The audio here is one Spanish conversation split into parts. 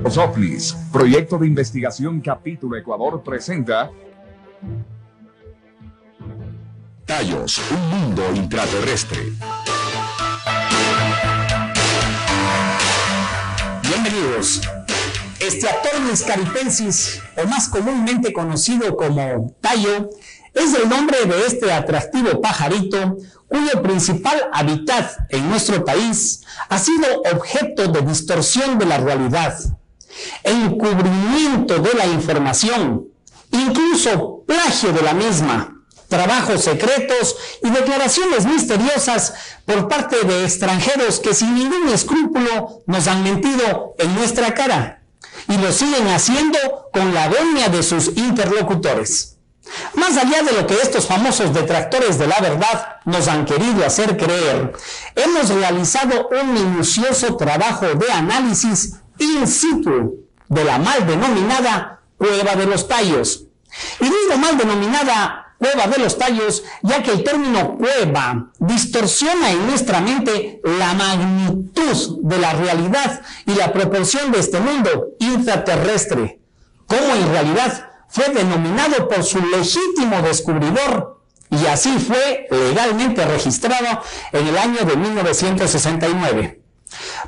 Los OVNIs, Proyecto de Investigación Capítulo Ecuador presenta Tallos, un mundo intraterrestre. Bienvenidos. Estiatornis caripensis, o más comúnmente conocido como tallo, es el nombre de este atractivo pajarito cuyo principal hábitat en nuestro país ha sido objeto de distorsión de la realidad, encubrimiento de la información, incluso plagio de la misma, trabajos secretos y declaraciones misteriosas por parte de extranjeros que sin ningún escrúpulo nos han mentido en nuestra cara y lo siguen haciendo con la venia de sus interlocutores. Más allá de lo que estos famosos detractores de la verdad nos han querido hacer creer, hemos realizado un minucioso trabajo de análisis in situ de la mal denominada Cueva de los Tallos. Y digo mal denominada Cueva de los Tallos, ya que el término cueva distorsiona en nuestra mente la magnitud de la realidad y la proporción de este mundo intraterrestre, como en realidad fue denominado por su legítimo descubridor, y así fue legalmente registrado en el año de 1969.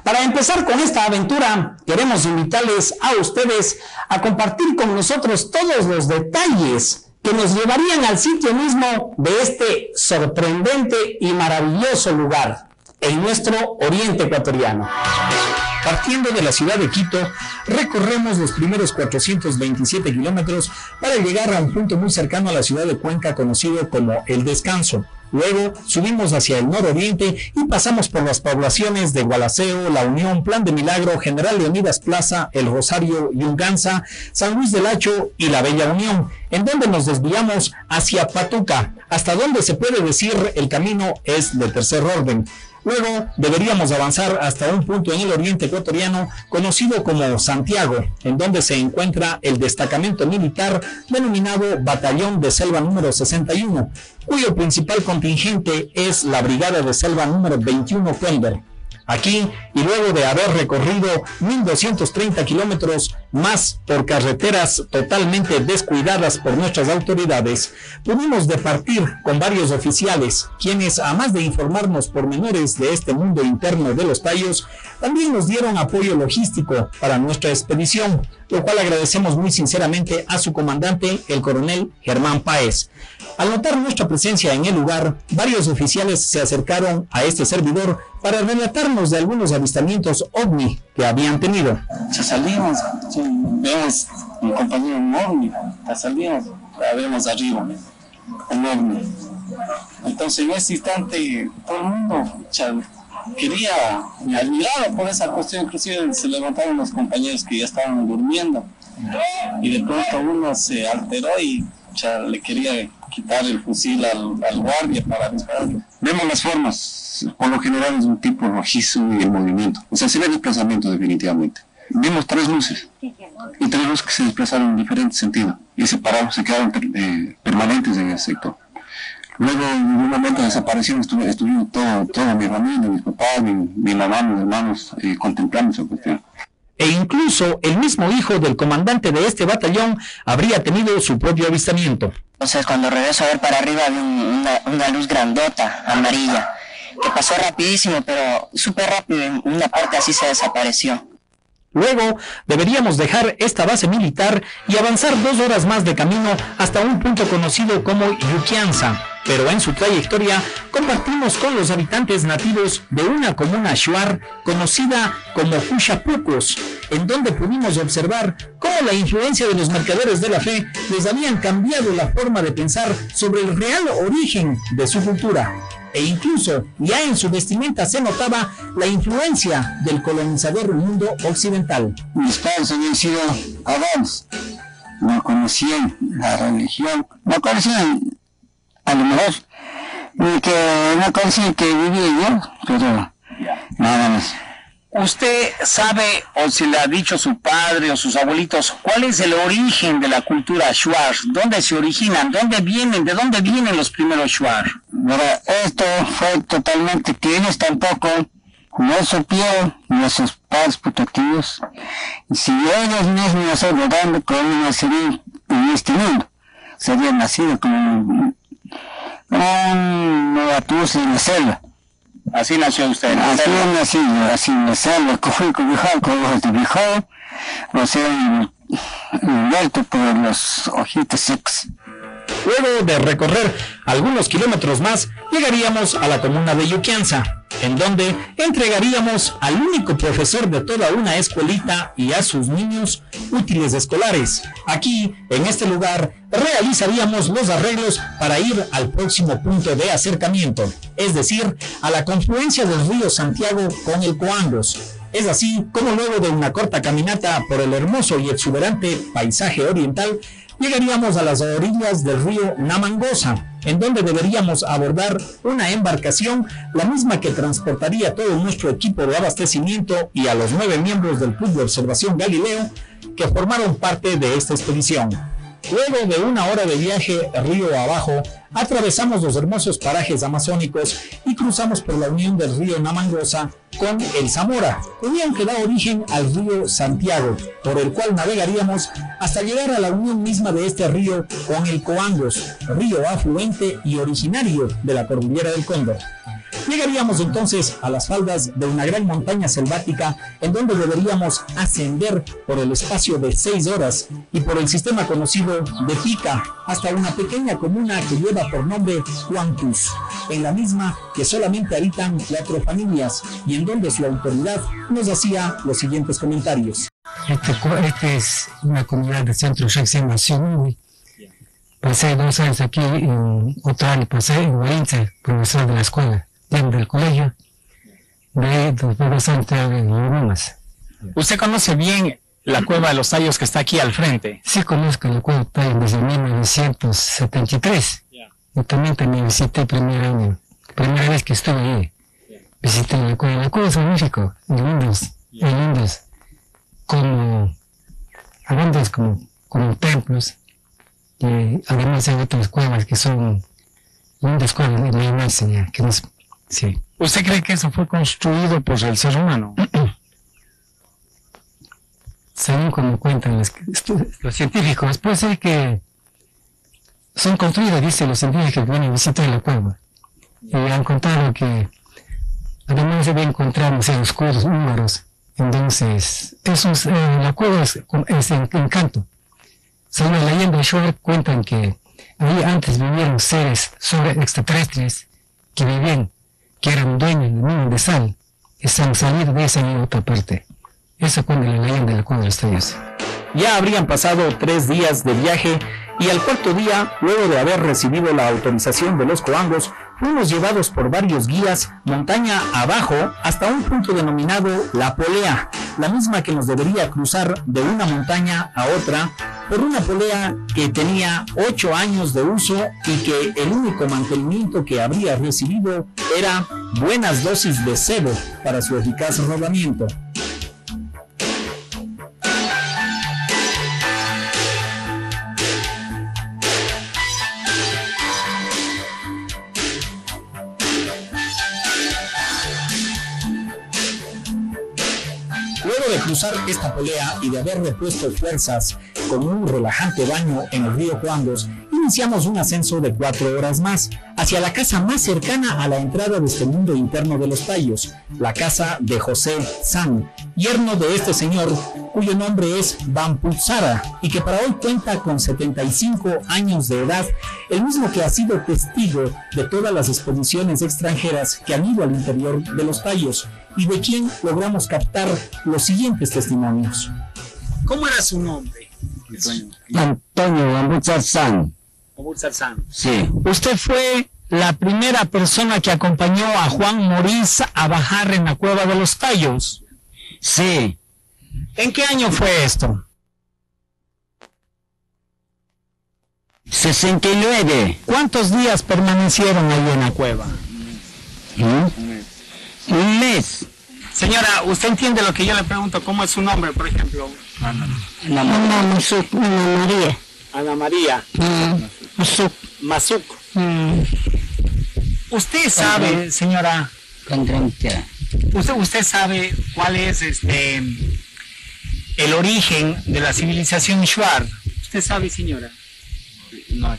Para empezar con esta aventura, queremos invitarles a ustedes a compartir con nosotros todos los detalles que nos llevarían al sitio mismo de este sorprendente y maravilloso lugar, en nuestro oriente ecuatoriano. Partiendo de la ciudad de Quito, recorremos los primeros 427 kilómetros para llegar a un punto muy cercano a la ciudad de Cuenca conocido como El Descanso. Luego subimos hacia el nororiente y pasamos por las poblaciones de Gualaceo, La Unión, Plan de Milagro, General Leonidas Plaza, El Rosario, Yunganza, San Luis del Hacho y La Bella Unión, en donde nos desviamos hacia Patuca, hasta donde se puede decir el camino es de tercer orden. Luego deberíamos avanzar hasta un punto en el oriente ecuatoriano conocido como Santiago, en donde se encuentra el destacamento militar denominado Batallón de Selva número 61, cuyo principal contingente es la Brigada de Selva número 21 Cóndor. Aquí, y luego de haber recorrido 1.230 kilómetros más por carreteras totalmente descuidadas por nuestras autoridades, pudimos departir con varios oficiales, quienes, además de informarnos pormenores de este mundo interno de los tallos, también nos dieron apoyo logístico para nuestra expedición, lo cual agradecemos muy sinceramente a su comandante, el coronel Germán Páez. Al notar nuestra presencia en el lugar, varios oficiales se acercaron a este servidor para relatarnos de algunos avistamientos OVNI que habían tenido. Ya salimos, vemos un compañero en OVNI, ya salimos, la vemos arriba, un OVNI. Entonces en ese instante todo el mundo quería, me admiraba por esa cuestión, inclusive se levantaron los compañeros que ya estaban durmiendo y de pronto uno se alteró y le quería quitar el fusil al guardia para dispararlo. Vemos las formas, por lo general es un tipo rojizo y el movimiento, o sea se ve desplazamiento definitivamente. Vimos tres luces y tres luces que se desplazaron en diferentes sentidos y se quedaron permanentes en el sector. Luego en un momento desaparecieron, estuvimos toda mi familia, mis papás, mi mamá, mis hermanos contemplando esa cuestión. E incluso el mismo hijo del comandante de este batallón habría tenido su propio avistamiento. Entonces cuando regreso a ver para arriba vi una luz grandota, amarilla, que pasó rapidísimo, pero súper rápido, en una parte así se desapareció. Luego deberíamos dejar esta base militar y avanzar 2 horas más de camino hasta un punto conocido como Yuquianza, pero en su trayectoria compartimos con los habitantes nativos de una comuna shuar conocida como Huchapucos, en donde pudimos observar cómo la influencia de los mercaderes de la fe les habían cambiado la forma de pensar sobre el real origen de su cultura. E incluso ya en su vestimenta se notaba la influencia del colonizador mundo occidental. Mis padres habían sido adams, no conocían la religión, no conocían a lo mejor, no conocían que vivía yo, pero nada más. ¿Usted sabe, o si le ha dicho su padre o sus abuelitos, cuál es el origen de la cultura shuar? ¿Dónde se originan? ¿Dónde vienen? ¿De dónde vienen los primeros shuar? Ahora, esto fue totalmente que ellos tampoco nuestro pie, nuestros padres protectivos, si ellos mismos nos han rodado, ¿cómo nacerían en este mundo? Serían nacidos como un novatus en la selva. Así nació usted. Así he nacido, así en la selva, fui cobijado con ojos de bijao, o sea, envuelto por los ojitos secos. Luego de recorrer algunos kilómetros más, llegaríamos a la comuna de Yuquianza, en donde entregaríamos al único profesor de toda una escuelita y a sus niños útiles escolares. Aquí, en este lugar, realizaríamos los arreglos para ir al próximo punto de acercamiento, es decir, a la confluencia del río Santiago con el Coangos. Es así como luego de una corta caminata por el hermoso y exuberante paisaje oriental, llegaríamos a las orillas del río Namangosa, en donde deberíamos abordar una embarcación, la misma que transportaría todo nuestro equipo de abastecimiento y a los 9 miembros del Club de Observación Galileo que formaron parte de esta expedición. Luego de 1 hora de viaje río abajo, atravesamos los hermosos parajes amazónicos y cruzamos por la unión del río Namangosa con el Zamora, unión que da origen al río Santiago, por el cual navegaríamos hasta llegar a la unión misma de este río con el Coangos, río afluente y originario de la cordillera del Cóndor. Llegaríamos entonces a las faldas de una gran montaña selvática en donde deberíamos ascender por el espacio de 6 horas y por el sistema conocido de pica hasta una pequeña comuna que lleva por nombre Huancus, en la misma que solamente habitan 4 familias y en donde su autoridad nos hacía los siguientes comentarios. Este es una comunidad del centro Shexemación. Pasé 2 años aquí, otro año pasé en Huarinza, profesor de la escuela. Del colegio, de 2 años en Lomas. ¿Usted conoce bien la Cueva de los Tallos que está aquí al frente? Sí, conozco la Cueva de los Tallos desde 1973. Yo también visité primera vez que estuve ahí. Visité la Cueva. La Cueva es magnífico, lindos, como templos. Y además hay otras cuevas que son lindas cuevas de la Ignacia, que nos... Sí. ¿Usted cree que eso fue construido por el ser humano? Según como cuentan los científicos, puede ser que son construidos, dicen los científicos que vienen a visitar la cueva. Y han contado que además se encontramos en los cuadros húngaros. Entonces, la cueva es encanto. Según la leyenda de Schwartz, cuentan que ahí antes vivieron seres extraterrestres que vivían, que eran dueños del mundo de sal, y se han salido de esa y otra parte. Eso cuenta la leyenda de la Cueva de los Tallos. Ya habrían pasado 3 días de viaje y al 4º día, luego de haber recibido la autorización de los Coangos, fuimos llevados por varios guías montaña abajo hasta un punto denominado La Polea, la misma que nos debería cruzar de una montaña a otra por una polea que tenía 8 años de uso y que el único mantenimiento que habría recibido era buenas dosis de sebo para su eficaz rodamiento. Luego de cruzar esta polea y de haber repuesto fuerzas con un relajante baño en el río Coangos, iniciamos un ascenso de 4 horas más hacia la casa más cercana a la entrada de este mundo interno de los Tallos, la casa de José San, yerno de este señor, cuyo nombre es Bamputzara y que para hoy cuenta con 75 años de edad, el mismo que ha sido testigo de todas las expediciones extranjeras que han ido al interior de los Tallos y de quien logramos captar los siguientes testimonios. ¿Cómo era su nombre? Antonio Bamputzara. Sí. Usted fue la primera persona que acompañó a Juan Morís a bajar en la Cueva de los Tallos. Sí. ¿En qué año fue esto? 69. ¿Cuántos días permanecieron ahí en la cueva? Un mes. Señora, ¿usted entiende lo que yo le pregunto? ¿Cómo es su nombre, por ejemplo? Ana María. Ana María. Masuk. ¿Usted sabe, señora, ¿Usted sabe cuál es el origen de la civilización Shuar? ¿Usted sabe, señora? No.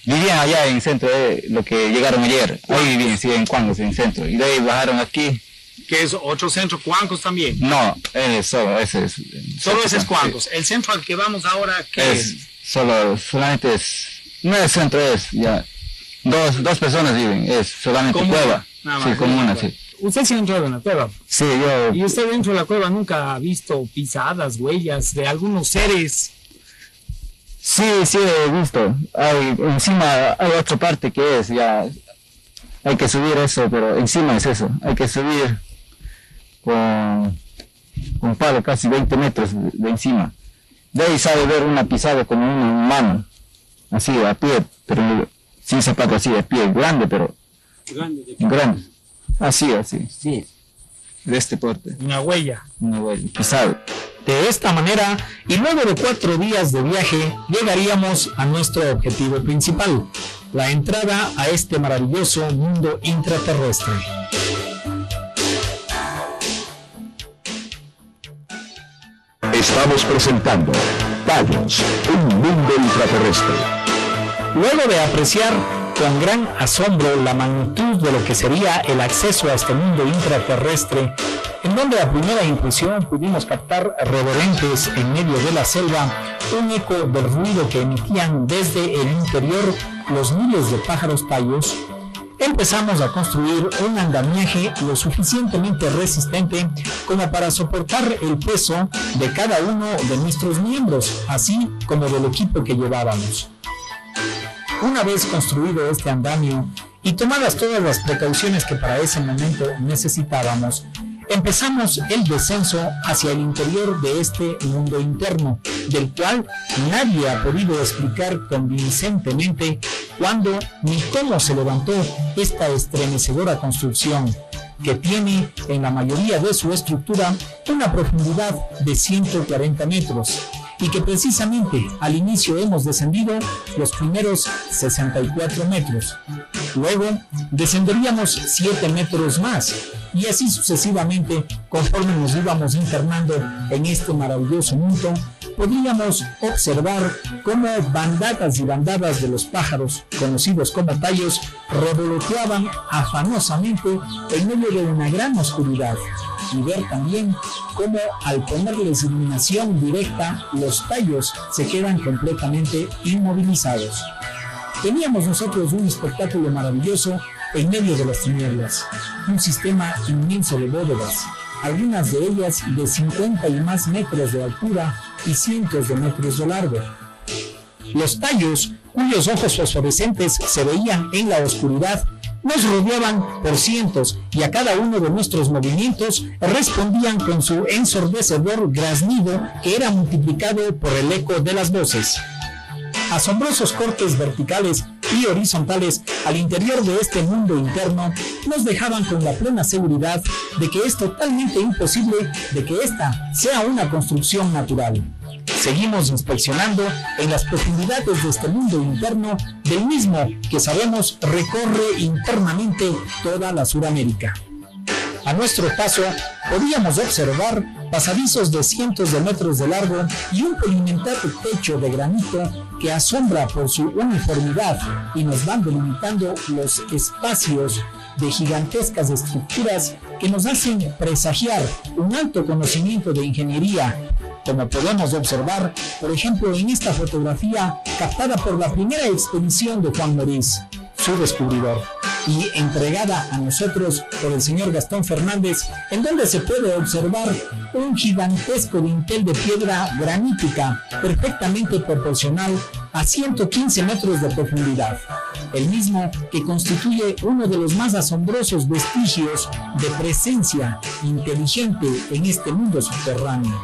Vivían allá en el centro, lo que llegaron ayer. Ahí vivían, sí, en Cuancos, en el centro. Y de ahí bajaron aquí. ¿Qué es otro centro, Cuancos también? No, solo ese es. Solo ese es Cuancos. Sí. ¿El centro al que vamos ahora qué es? Solamente es. No es centro, es ya. Dos personas viven, es solamente comuna. Cueva. Nada más, sí, comuna, sí. ¿Usted se ha entrado en la cueva? Sí, yo. ¿Y usted dentro de la cueva nunca ha visto pisadas, huellas de algunos seres? Sí, he visto. Encima hay otra parte que es ya. Hay que subir eso, pero encima es eso. Hay que subir con palo casi 20 metros de encima. De ahí sabe ver una pisada como una mano, así a pie, pero sin zapato, así de pie, grande, pero grande. Así, sí. De este porte. Una huella, pisado. De esta manera, y luego de 4 días de viaje, llegaríamos a nuestro objetivo principal, la entrada a este maravilloso mundo intraterrestre. Estamos presentando Tallos, un mundo intraterrestre. Luego de apreciar con gran asombro la magnitud de lo que sería el acceso a este mundo intraterrestre, en donde a primera impresión pudimos captar reverentes en medio de la selva un eco del ruido que emitían desde el interior los miles de pájaros tallos, empezamos a construir un andamiaje lo suficientemente resistente como para soportar el peso de cada uno de nuestros miembros, así como del equipo que llevábamos. Una vez construido este andamio y tomadas todas las precauciones que para ese momento necesitábamos, empezamos el descenso hacia el interior de este mundo interno, del cual nadie ha podido explicar convincentemente cuándo ni cómo se levantó esta estremecedora construcción, que tiene en la mayoría de su estructura una profundidad de 140 metros, y que precisamente al inicio hemos descendido los primeros 64 metros. Luego descenderíamos 7 metros más, y así sucesivamente, conforme nos íbamos internando en este maravilloso mundo, podríamos observar cómo bandadas y bandadas de los pájaros, conocidos como tallos, revoloteaban afanosamente en medio de una gran oscuridad, y ver también cómo al ponerles iluminación directa, los tallos se quedan completamente inmovilizados. Teníamos nosotros un espectáculo maravilloso en medio de las tinieblas, un sistema inmenso de bóvedas, algunas de ellas de 50 y más metros de altura y cientos de metros de largo. Los tallos, cuyos ojos fosforescentes se veían en la oscuridad, nos rodeaban por cientos, y a cada uno de nuestros movimientos respondían con su ensordecedor graznido, que era multiplicado por el eco de las voces. Asombrosos cortes verticales y horizontales al interior de este mundo interno nos dejaban con la plena seguridad de que es totalmente imposible de que esta sea una construcción natural. Seguimos inspeccionando en las profundidades de este mundo interno, del mismo que sabemos recorre internamente toda la Suramérica. A nuestro paso podíamos observar pasadizos de cientos de metros de largo y un polimentado techo de granito que asombra por su uniformidad y nos van delimitando los espacios de gigantescas estructuras que nos hacen presagiar un alto conocimiento de ingeniería, como podemos observar, por ejemplo, en esta fotografía captada por la primera expedición de Juan Morís, su descubridor, y entregada a nosotros por el señor Gastón Fernández, en donde se puede observar un gigantesco dintel de piedra granítica perfectamente proporcional a 115 metros de profundidad, el mismo que constituye uno de los más asombrosos vestigios de presencia inteligente en este mundo subterráneo.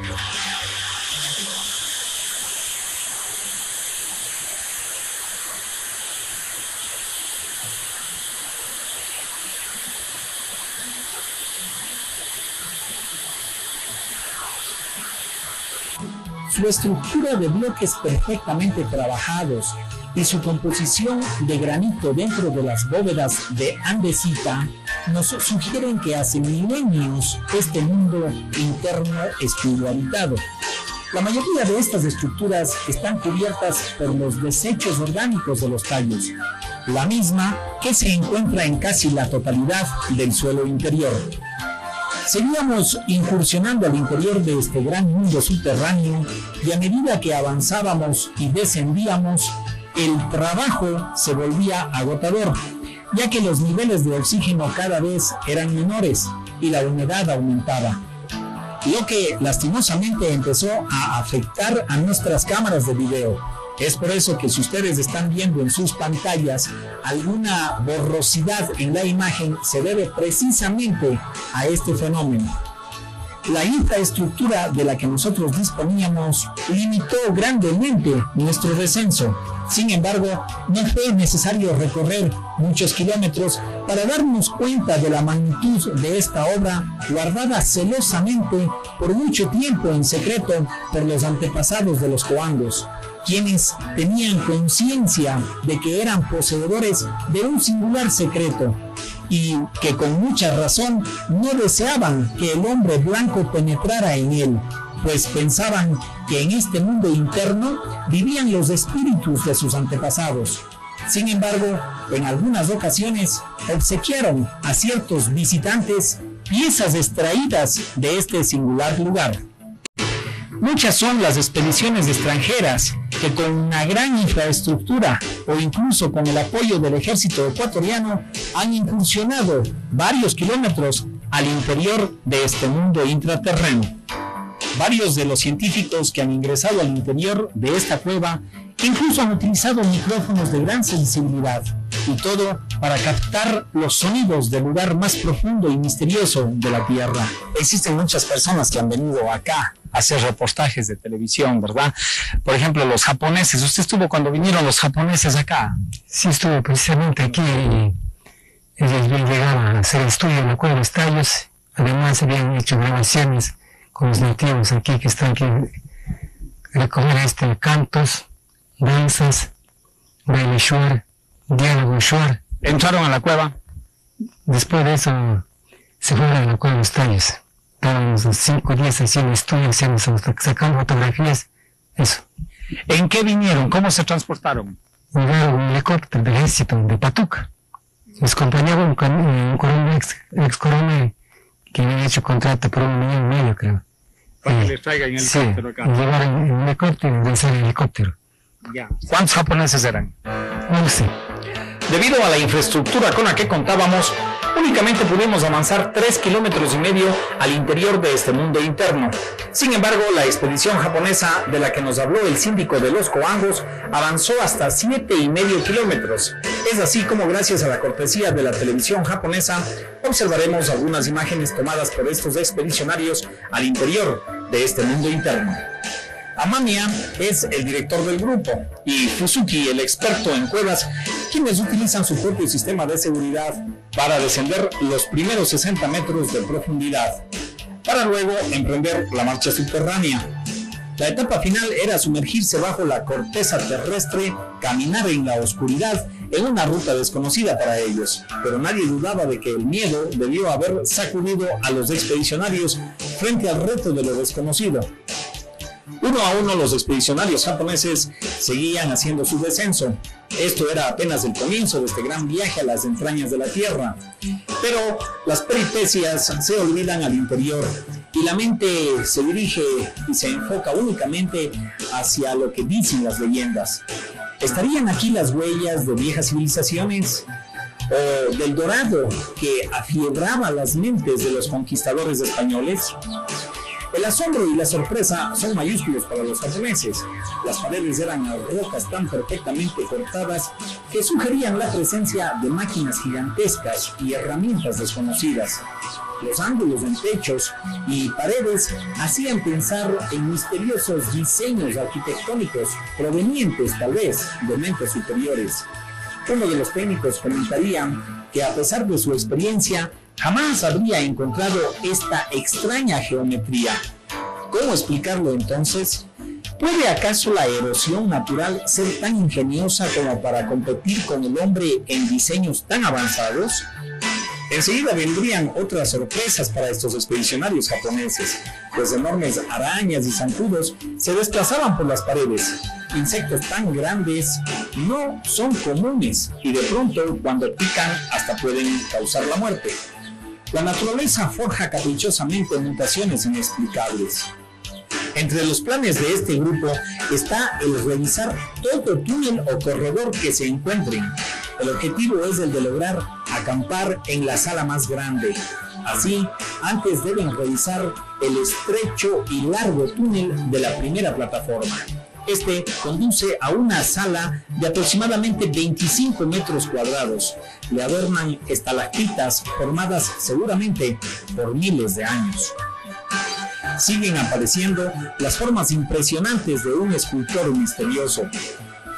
Su estructura de bloques perfectamente trabajados y su composición de granito dentro de las bóvedas de andesita nos sugieren que hace milenios este mundo interno estuvo habitado. La mayoría de estas estructuras están cubiertas por los desechos orgánicos de los tallos, la misma que se encuentra en casi la totalidad del suelo interior. Seguíamos incursionando al interior de este gran mundo subterráneo y a medida que avanzábamos y descendíamos, el trabajo se volvía agotador, ya que los niveles de oxígeno cada vez eran menores y la humedad aumentaba, lo que lastimosamente empezó a afectar a nuestras cámaras de video. Es por eso que si ustedes están viendo en sus pantallas alguna borrosidad en la imagen, se debe precisamente a este fenómeno. La infraestructura de la que nosotros disponíamos limitó grandemente nuestro descenso. Sin embargo, no fue necesario recorrer muchos kilómetros para darnos cuenta de la magnitud de esta obra guardada celosamente por mucho tiempo en secreto por los antepasados de los coangos, quienes tenían conciencia de que eran poseedores de un singular secreto y que con mucha razón no deseaban que el hombre blanco penetrara en él, pues pensaban que en este mundo interno vivían los espíritus de sus antepasados. Sin embargo, en algunas ocasiones obsequiaron a ciertos visitantes piezas extraídas de este singular lugar. Muchas son las expediciones extranjeras que con una gran infraestructura o incluso con el apoyo del ejército ecuatoriano han incursionado varios kilómetros al interior de este mundo intraterreno. Varios de los científicos que han ingresado al interior de esta cueva incluso han utilizado micrófonos de gran sensibilidad, y todo para captar los sonidos del lugar más profundo y misterioso de la Tierra. Existen muchas personas que han venido acá a hacer reportajes de televisión, ¿verdad? Por ejemplo, los japoneses. ¿Usted estuvo cuando vinieron los japoneses acá? Sí, estuve precisamente aquí y ellos llegaban a hacer estudio en la cueva de los tallos. Además, habían hecho grabaciones con los nativos aquí que están aquí, recoger cantos, danzas, baile shuar, diálogo shuar. ¿Entraron a la cueva? Después de eso se fueron a la cueva de los tallos. Estábamos 5 días haciendo estudios, sacando fotografías, eso. ¿En qué vinieron? ¿Cómo se transportaron? Llegaron un helicóptero del ejército de Patuca. Les acompañaba un coronel, ex coronel, que había hecho contrato por 1,5 millones, creo. Para que les traigan el helicóptero acá. Llegaron en helicóptero y regresaron en helicóptero. Ya. ¿Cuántos japoneses eran? 11. Debido a la infraestructura con la que contábamos, únicamente pudimos avanzar 3,5 kilómetros al interior de este mundo interno. Sin embargo, la expedición japonesa de la que nos habló el síndico de los coangos avanzó hasta 7,5 kilómetros. Es así como, gracias a la cortesía de la televisión japonesa, observaremos algunas imágenes tomadas por estos expedicionarios al interior de este mundo interno. Amamiya es el director del grupo y Fusuki el experto en cuevas, quienes utilizan su propio sistema de seguridad para descender los primeros 60 metros de profundidad, para luego emprender la marcha subterránea. La etapa final era sumergirse bajo la corteza terrestre, caminar en la oscuridad en una ruta desconocida para ellos, pero nadie dudaba de que el miedo debió haber sacudido a los expedicionarios frente al reto de lo desconocido. Uno a uno los expedicionarios japoneses seguían haciendo su descenso. Esto era apenas el comienzo de este gran viaje a las entrañas de la Tierra. Pero las peripecias se olvidan al interior y la mente se dirige y se enfoca únicamente hacia lo que dicen las leyendas. ¿Estarían aquí las huellas de viejas civilizaciones? ¿O del dorado que afiebraba las mentes de los conquistadores españoles? El asombro y la sorpresa son mayúsculos para los japoneses. Las paredes eran rocas tan perfectamente cortadas que sugerían la presencia de máquinas gigantescas y herramientas desconocidas. Los ángulos en techos y paredes hacían pensar en misteriosos diseños arquitectónicos provenientes, tal vez, de mentes superiores. Uno de los técnicos comentaría que, a pesar de su experiencia, jamás habría encontrado esta extraña geometría. ¿Cómo explicarlo entonces? ¿Puede acaso la erosión natural ser tan ingeniosa como para competir con el hombre en diseños tan avanzados? Enseguida vendrían otras sorpresas para estos expedicionarios japoneses, pues enormes arañas y zancudos se desplazaban por las paredes. Insectos tan grandes no son comunes y de pronto cuando pican hasta pueden causar la muerte. La naturaleza forja caprichosamente mutaciones inexplicables. Entre los planes de este grupo está el revisar todo túnel o corredor que se encuentren. El objetivo es el de lograr acampar en la sala más grande. Así, antes deben revisar el estrecho y largo túnel de la primera plataforma. Este conduce a una sala de aproximadamente 25 metros cuadrados. Le adornan estalactitas formadas seguramente por miles de años. Siguen apareciendo las formas impresionantes de un escultor misterioso,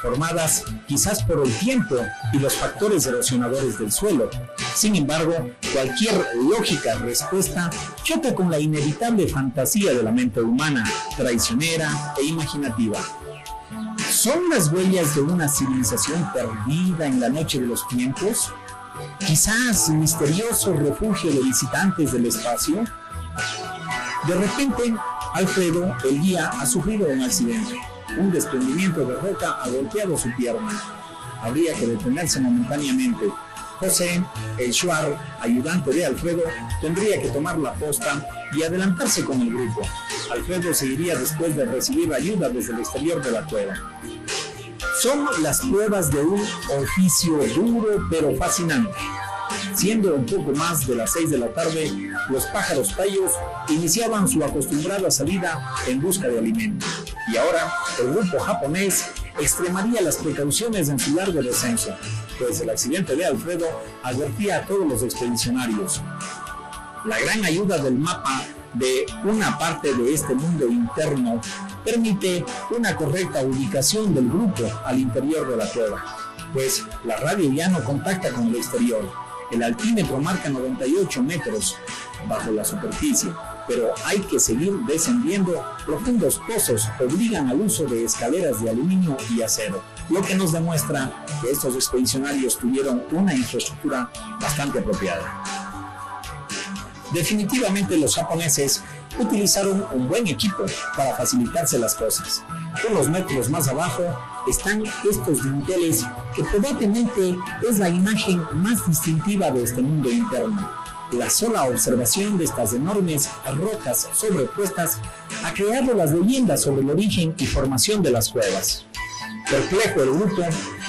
formadas quizás por el tiempo y los factores erosionadores del suelo. Sin embargo, cualquier lógica respuesta choca con la inevitable fantasía de la mente humana, traicionera e imaginativa. ¿Son las huellas de una civilización perdida en la noche de los tiempos? ¿Quizás misterioso refugio de visitantes del espacio? De repente, Alfredo, el guía, ha sufrido un accidente. Un desprendimiento de roca ha golpeado su pierna. Habría que detenerse momentáneamente. José, el shuar, ayudante de Alfredo, tendría que tomar la posta y adelantarse con el grupo. Alfredo seguiría después de recibir ayuda desde el exterior de la cueva. Son las pruebas de un oficio duro pero fascinante. Siendo un poco más de las 6 de la tarde, los pájaros payos iniciaban su acostumbrada salida en busca de alimento. Y ahora, el grupo japonés extremaría las precauciones en su largo descenso, pues el accidente de Alfredo advertía a todos los expedicionarios. La gran ayuda del mapa de una parte de este mundo interno permite una correcta ubicación del grupo al interior de la cueva, pues la radio ya no contacta con el exterior. El altímetro marca 98 metros bajo la superficie, pero hay que seguir descendiendo. Profundos pozos obligan al uso de escaleras de aluminio y acero, lo que nos demuestra que estos expedicionarios tuvieron una infraestructura bastante apropiada. Definitivamente los japoneses utilizaron un buen equipo para facilitarse las cosas. Unos metros más abajo están estos dinteles que probablemente es la imagen más distintiva de este mundo interno. La sola observación de estas enormes rocas sobrepuestas ha creado las leyendas sobre el origen y formación de las cuevas. Perplejo, el grupo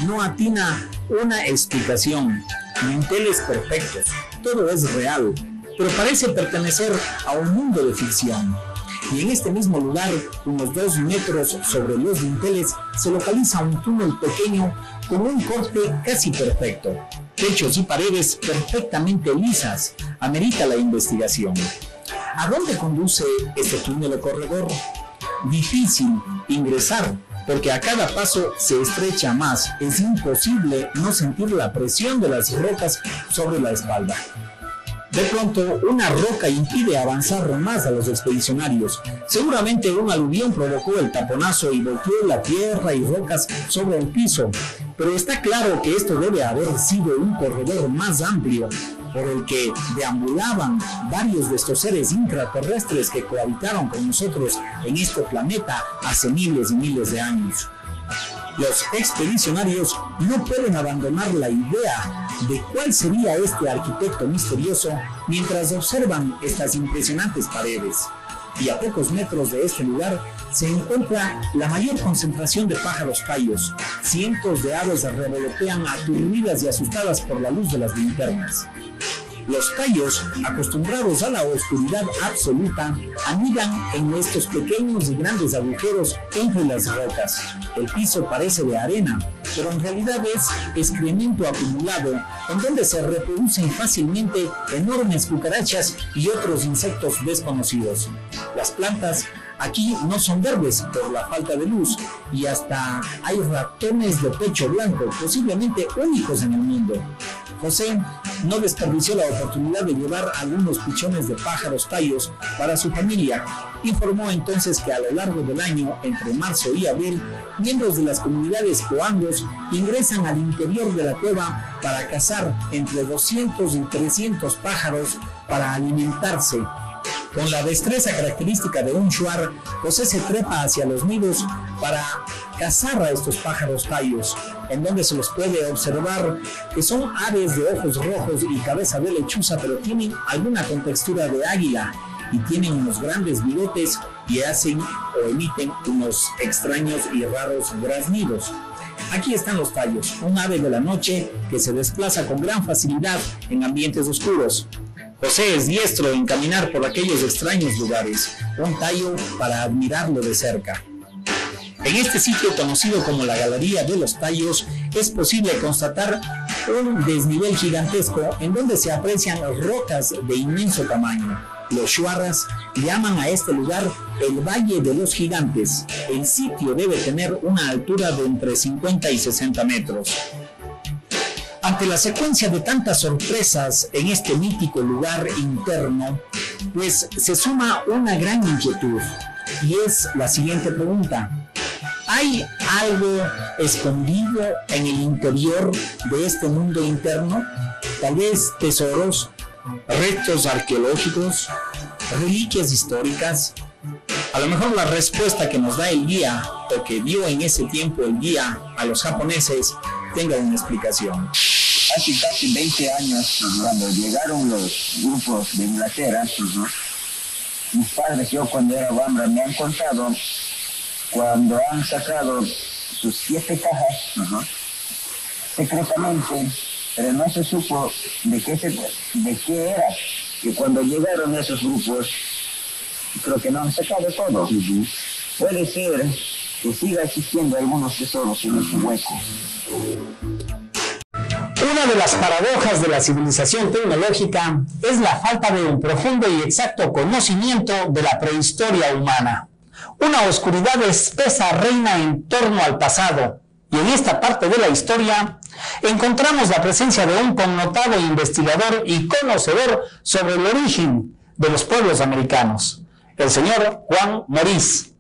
no atina una explicación. Dinteles perfectos, todo es real, pero parece pertenecer a un mundo de ficción. Y en este mismo lugar, unos 2 metros sobre los dinteles, se localiza un túnel pequeño con un corte casi perfecto. Techos y paredes perfectamente lisas. Amerita la investigación. ¿A dónde conduce este túnel o corredor? Difícil ingresar, porque a cada paso se estrecha más. Es imposible no sentir la presión de las rocas sobre la espalda. De pronto, una roca impide avanzar más a los expedicionarios. Seguramente un aluvión provocó el taponazo y volteó la tierra y rocas sobre el piso. Pero está claro que esto debe haber sido un corredor más amplio, por el que deambulaban varios de estos seres intraterrestres que cohabitaron con nosotros en este planeta hace miles y miles de años. Los expedicionarios no pueden abandonar la idea de cuál sería este arquitecto misterioso mientras observan estas impresionantes paredes. Y a pocos metros de este lugar se encuentra la mayor concentración de pájaros payos. Cientos de aves revolotean aturdidas y asustadas por la luz de las linternas. Los payos, acostumbrados a la oscuridad absoluta, anidan en estos pequeños y grandes agujeros entre las rocas. El piso parece de arena, pero en realidad es excremento acumulado, en donde se reproducen fácilmente enormes cucarachas y otros insectos desconocidos. Las plantas aquí no son verdes por la falta de luz, y hasta hay ratones de pecho blanco, posiblemente únicos en el mundo. José no desperdició la oportunidad de llevar algunos pichones de pájaros tayos para su familia. Informó entonces que a lo largo del año, entre marzo y abril, miembros de las comunidades coangos ingresan al interior de la cueva para cazar entre 200 y 300 pájaros para alimentarse. Con la destreza característica de un shuar, José se trepa hacia los nidos para cazar a estos pájaros tayos, en donde se los puede observar que son aves de ojos rojos y cabeza de lechuza, pero tienen alguna contextura de águila y tienen unos grandes bigotes y hacen o emiten unos extraños y raros graznidos. Aquí están los tayos, un ave de la noche que se desplaza con gran facilidad en ambientes oscuros. José es diestro en caminar por aquellos extraños lugares, un tayo para admirarlo de cerca. En este sitio conocido como la Galería de los Tayos es posible constatar un desnivel gigantesco en donde se aprecian rocas de inmenso tamaño. Los shuaras llaman a este lugar el Valle de los Gigantes. El sitio debe tener una altura de entre 50 y 60 metros. Ante la secuencia de tantas sorpresas en este mítico lugar interno, pues se suma una gran inquietud, y es la siguiente pregunta: ¿hay algo escondido en el interior de este mundo interno? Tal vez tesoros, restos arqueológicos, reliquias históricas. A lo mejor la respuesta que nos da el guía, o que dio en ese tiempo el guía a los japoneses, tenga una explicación. Hace casi 20 años, cuando llegaron los grupos de Inglaterra, mis padres, yo cuando era bambra, me han contado cuando han sacado sus 7 cajas, secretamente, pero no se supo de qué era, que cuando llegaron esos grupos, creo que no han sacado todo. Puede ser que siga existiendo algunos tesoros en ese hueco. Una de las paradojas de la civilización tecnológica es la falta de un profundo y exacto conocimiento de la prehistoria humana. Una oscuridad espesa reina en torno al pasado, y en esta parte de la historia encontramos la presencia de un connotado investigador y conocedor sobre el origen de los pueblos americanos, el señor Juan Morís.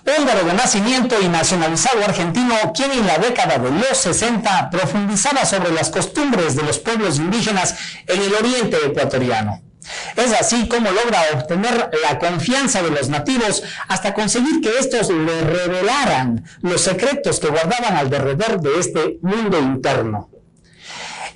Húngaro de nacimiento y nacionalizado argentino, quien en la década de los 60 profundizaba sobre las costumbres de los pueblos indígenas en el oriente ecuatoriano. Es así como logra obtener la confianza de los nativos hasta conseguir que estos le revelaran los secretos que guardaban alrededor de este mundo interno.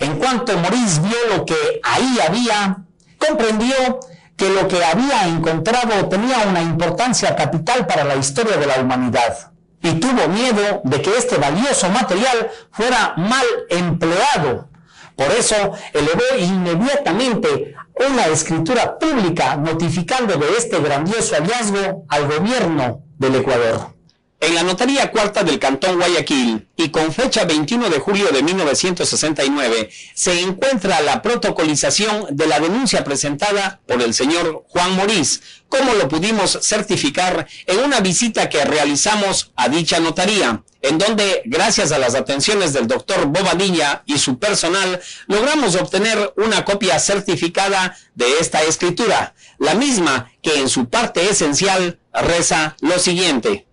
En cuanto Morís vio lo que ahí había, comprendió que lo que había encontrado tenía una importancia capital para la historia de la humanidad, y tuvo miedo de que este valioso material fuera mal empleado. Por eso elevó inmediatamente una escritura pública notificando de este grandioso hallazgo al gobierno del Ecuador. En la Notaría Cuarta del Cantón Guayaquil, y con fecha 21 de julio de 1969, se encuentra la protocolización de la denuncia presentada por el señor Juan Morís, como lo pudimos certificar en una visita que realizamos a dicha notaría, en donde, gracias a las atenciones del doctor Bobadilla y su personal, logramos obtener una copia certificada de esta escritura, la misma que en su parte esencial reza lo siguiente: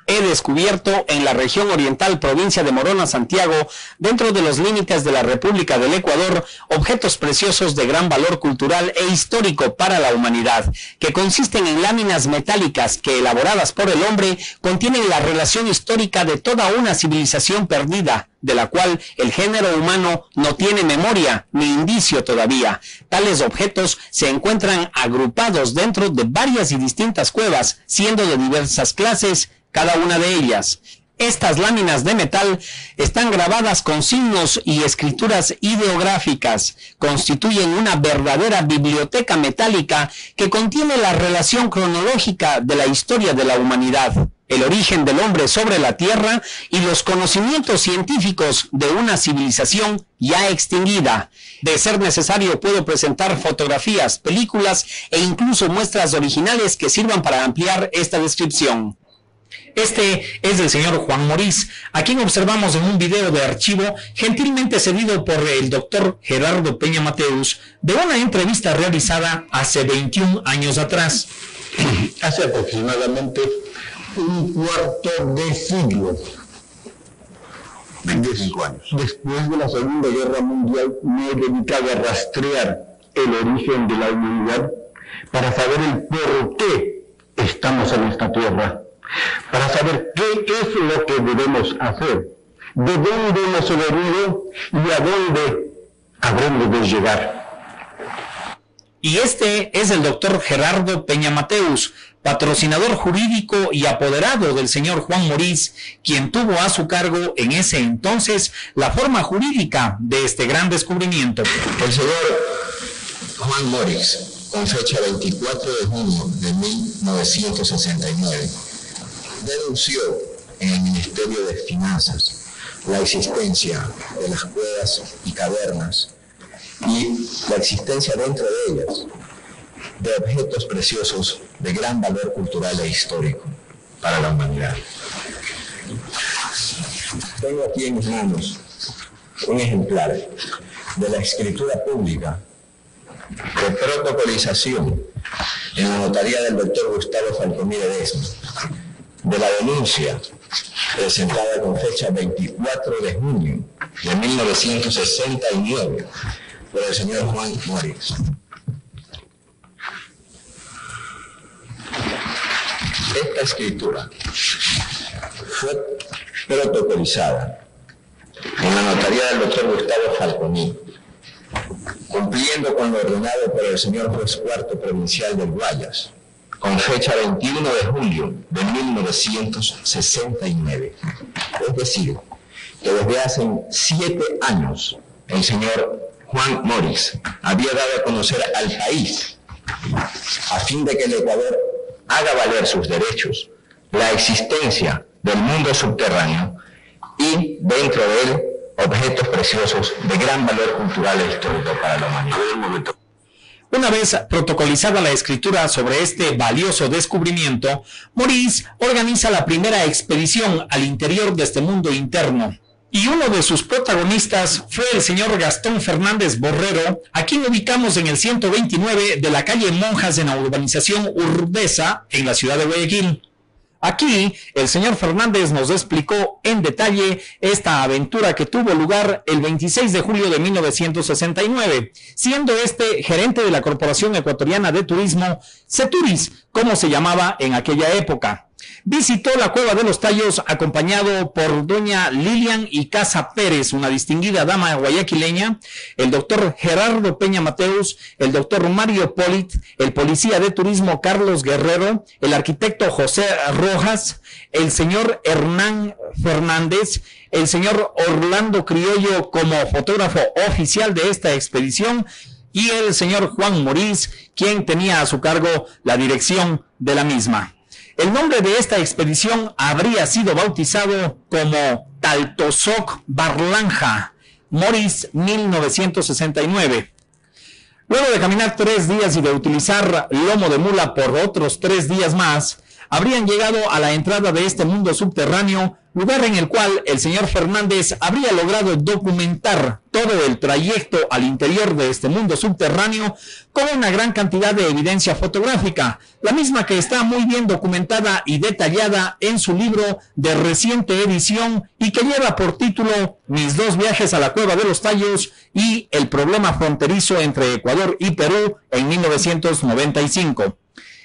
he descubierto en la región oriental, provincia de Morona, Santiago, dentro de los límites de la República del Ecuador, objetos preciosos de gran valor cultural e histórico para la humanidad, que consisten en láminas metálicas que, elaboradas por el hombre, contienen la relación histórica de toda una civilización perdida, de la cual el género humano no tiene memoria ni indicio todavía. Tales objetos se encuentran agrupados dentro de varias y distintas cuevas, siendo de diversas clases, cada una de ellas. Estas láminas de metal están grabadas con signos y escrituras ideográficas. Constituyen una verdadera biblioteca metálica que contiene la relación cronológica de la historia de la humanidad, el origen del hombre sobre la tierra y los conocimientos científicos de una civilización ya extinguida. De ser necesario, puedo presentar fotografías, películas e incluso muestras originales que sirvan para ampliar esta descripción. Este es el señor Juan Morís, a quien observamos en un video de archivo gentilmente cedido por el doctor Gerardo Peña Mateus de una entrevista realizada hace 21 años atrás. Hace aproximadamente un cuarto de siglo. 25 años. Después de la Segunda Guerra Mundial me he dedicado a rastrear el origen de la humanidad para saber el por qué estamos en esta tierra, para saber qué es lo que debemos hacer, de dónde hemos venido y a dónde habremos de llegar. Y este es el doctor Gerardo Peña Mateus, patrocinador jurídico y apoderado del señor Juan Morís, quien tuvo a su cargo en ese entonces la forma jurídica de este gran descubrimiento. El señor Juan Morís, con fecha 24 de junio de 1969, denunció en el Ministerio de Finanzas la existencia de las cuevas y cavernas y la existencia dentro de ellas de objetos preciosos de gran valor cultural e histórico para la humanidad. Tengo aquí en mis manos un ejemplar de la escritura pública de protocolización en la notaría del doctor Gustavo Falconi Ledesma de la denuncia presentada con fecha 24 de junio de 1969 por el señor Juan Morís. Esta escritura fue protocolizada en la notaría del doctor Gustavo Falconi, cumpliendo con lo ordenado por el señor juez cuarto provincial del Guayas, con fecha 21 de julio de 1969. Es decir, que desde hace 7 años el señor Juan Morís había dado a conocer al país, a fin de que el Ecuador haga valer sus derechos, la existencia del mundo subterráneo y, dentro de él, objetos preciosos de gran valor cultural e histórico para la humanidad. Una vez protocolizada la escritura sobre este valioso descubrimiento, Morís organiza la primera expedición al interior de este mundo interno. Y uno de sus protagonistas fue el señor Gastón Fernández Borrero, a quien ubicamos en el 129 de la calle Monjas en la urbanización Urbesa, en la ciudad de Guayaquil. Aquí, el señor Fernández nos explicó en detalle esta aventura que tuvo lugar el 26 de julio de 1969, siendo este gerente de la Corporación Ecuatoriana de Turismo, CETURIS, como se llamaba en aquella época. Visitó la Cueva de los Tallos acompañado por doña Lilian Icaza Pérez, una distinguida dama guayaquileña, el doctor Gerardo Peña Mateus, el doctor Mario Polit, el policía de turismo Carlos Guerrero, el arquitecto José Rojas, el señor Hernán Fernández, el señor Orlando Criollo como fotógrafo oficial de esta expedición y el señor Juan Morís, quien tenía a su cargo la dirección de la misma. El nombre de esta expedición habría sido bautizado como Taltosoc Barlanja, Morís 1969. Luego de caminar 3 días y de utilizar lomo de mula por otros 3 días más, habrían llegado a la entrada de este mundo subterráneo, lugar en el cual el señor Fernández habría logrado documentar todo el trayecto al interior de este mundo subterráneo con una gran cantidad de evidencia fotográfica, la misma que está muy bien documentada y detallada en su libro de reciente edición y que lleva por título Mis 2 viajes a la Cueva de los Tallos y el problema fronterizo entre Ecuador y Perú en 1995.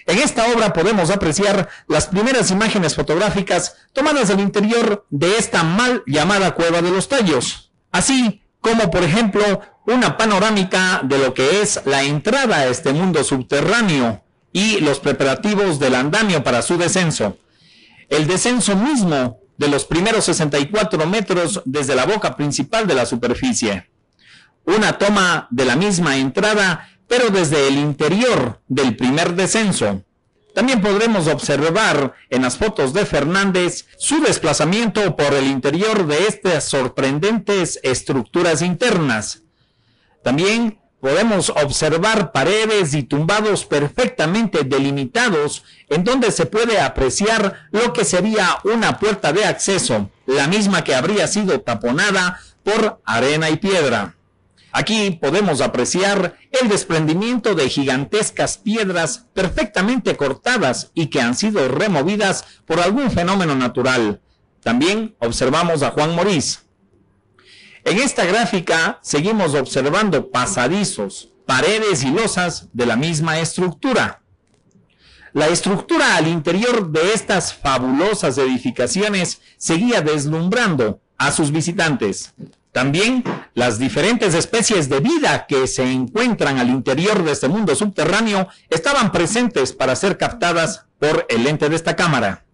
En esta obra podemos apreciar las primeras imágenes fotográficas tomadas del interior de esta mal llamada Cueva de los Tallos, así como, por ejemplo, una panorámica de lo que es la entrada a este mundo subterráneo y los preparativos del andamio para su descenso. El descenso mismo de los primeros 64 metros desde la boca principal de la superficie. Una toma de la misma entrada pero desde el interior del primer descenso. También podremos observar en las fotos de Fernández su desplazamiento por el interior de estas sorprendentes estructuras internas. También podemos observar paredes y tumbados perfectamente delimitados en donde se puede apreciar lo que sería una puerta de acceso, la misma que habría sido taponada por arena y piedra. Aquí podemos apreciar el desprendimiento de gigantescas piedras perfectamente cortadas y que han sido removidas por algún fenómeno natural. También observamos a Juan Morís. En esta gráfica seguimos observando pasadizos, paredes y losas de la misma estructura. La estructura al interior de estas fabulosas edificaciones seguía deslumbrando a sus visitantes. También las diferentes especies de vida que se encuentran al interior de este mundo subterráneo estaban presentes para ser captadas por el lente de esta cámara.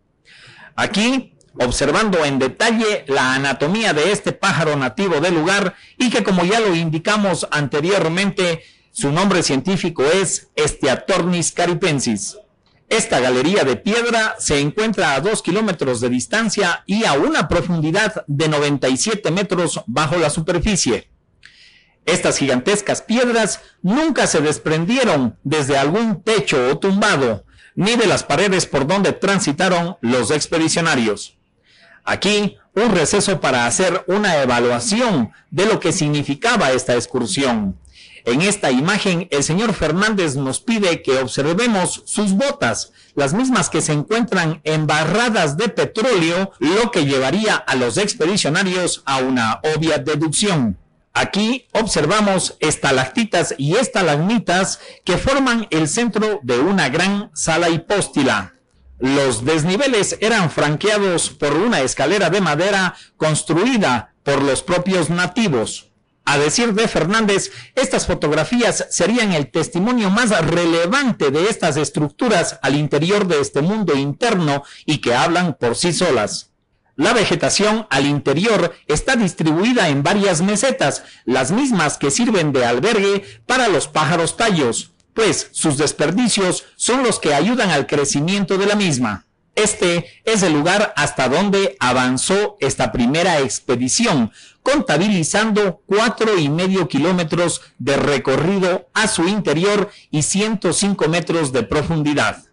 Aquí, observando en detalle la anatomía de este pájaro nativo del lugar y que, como ya lo indicamos anteriormente, su nombre científico es Esteatornis caripensis. Esta galería de piedra se encuentra a 2 kilómetros de distancia y a una profundidad de 97 metros bajo la superficie. Estas gigantescas piedras nunca se desprendieron desde algún techo o tumbado, ni de las paredes por donde transitaron los expedicionarios. Aquí, un receso para hacer una evaluación de lo que significaba esta excursión. En esta imagen, el señor Fernández nos pide que observemos sus botas, las mismas que se encuentran embarradas de petróleo, lo que llevaría a los expedicionarios a una obvia deducción. Aquí observamos estalactitas y estalagmitas que forman el centro de una gran sala hipóstila. Los desniveles eran franqueados por una escalera de madera construida por los propios nativos. A decir de Fernández, estas fotografías serían el testimonio más relevante de estas estructuras al interior de este mundo interno y que hablan por sí solas. La vegetación al interior está distribuida en varias mesetas, las mismas que sirven de albergue para los pájaros tallos, pues sus desperdicios son los que ayudan al crecimiento de la misma. Este es el lugar hasta donde avanzó esta primera expedición, contabilizando 4,5 kilómetros de recorrido a su interior y 105 metros de profundidad.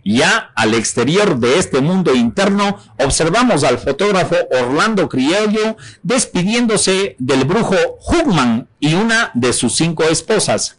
Ya al exterior de este mundo interno, observamos al fotógrafo Orlando Criollo despidiéndose del brujo Hugman y una de sus 5 esposas.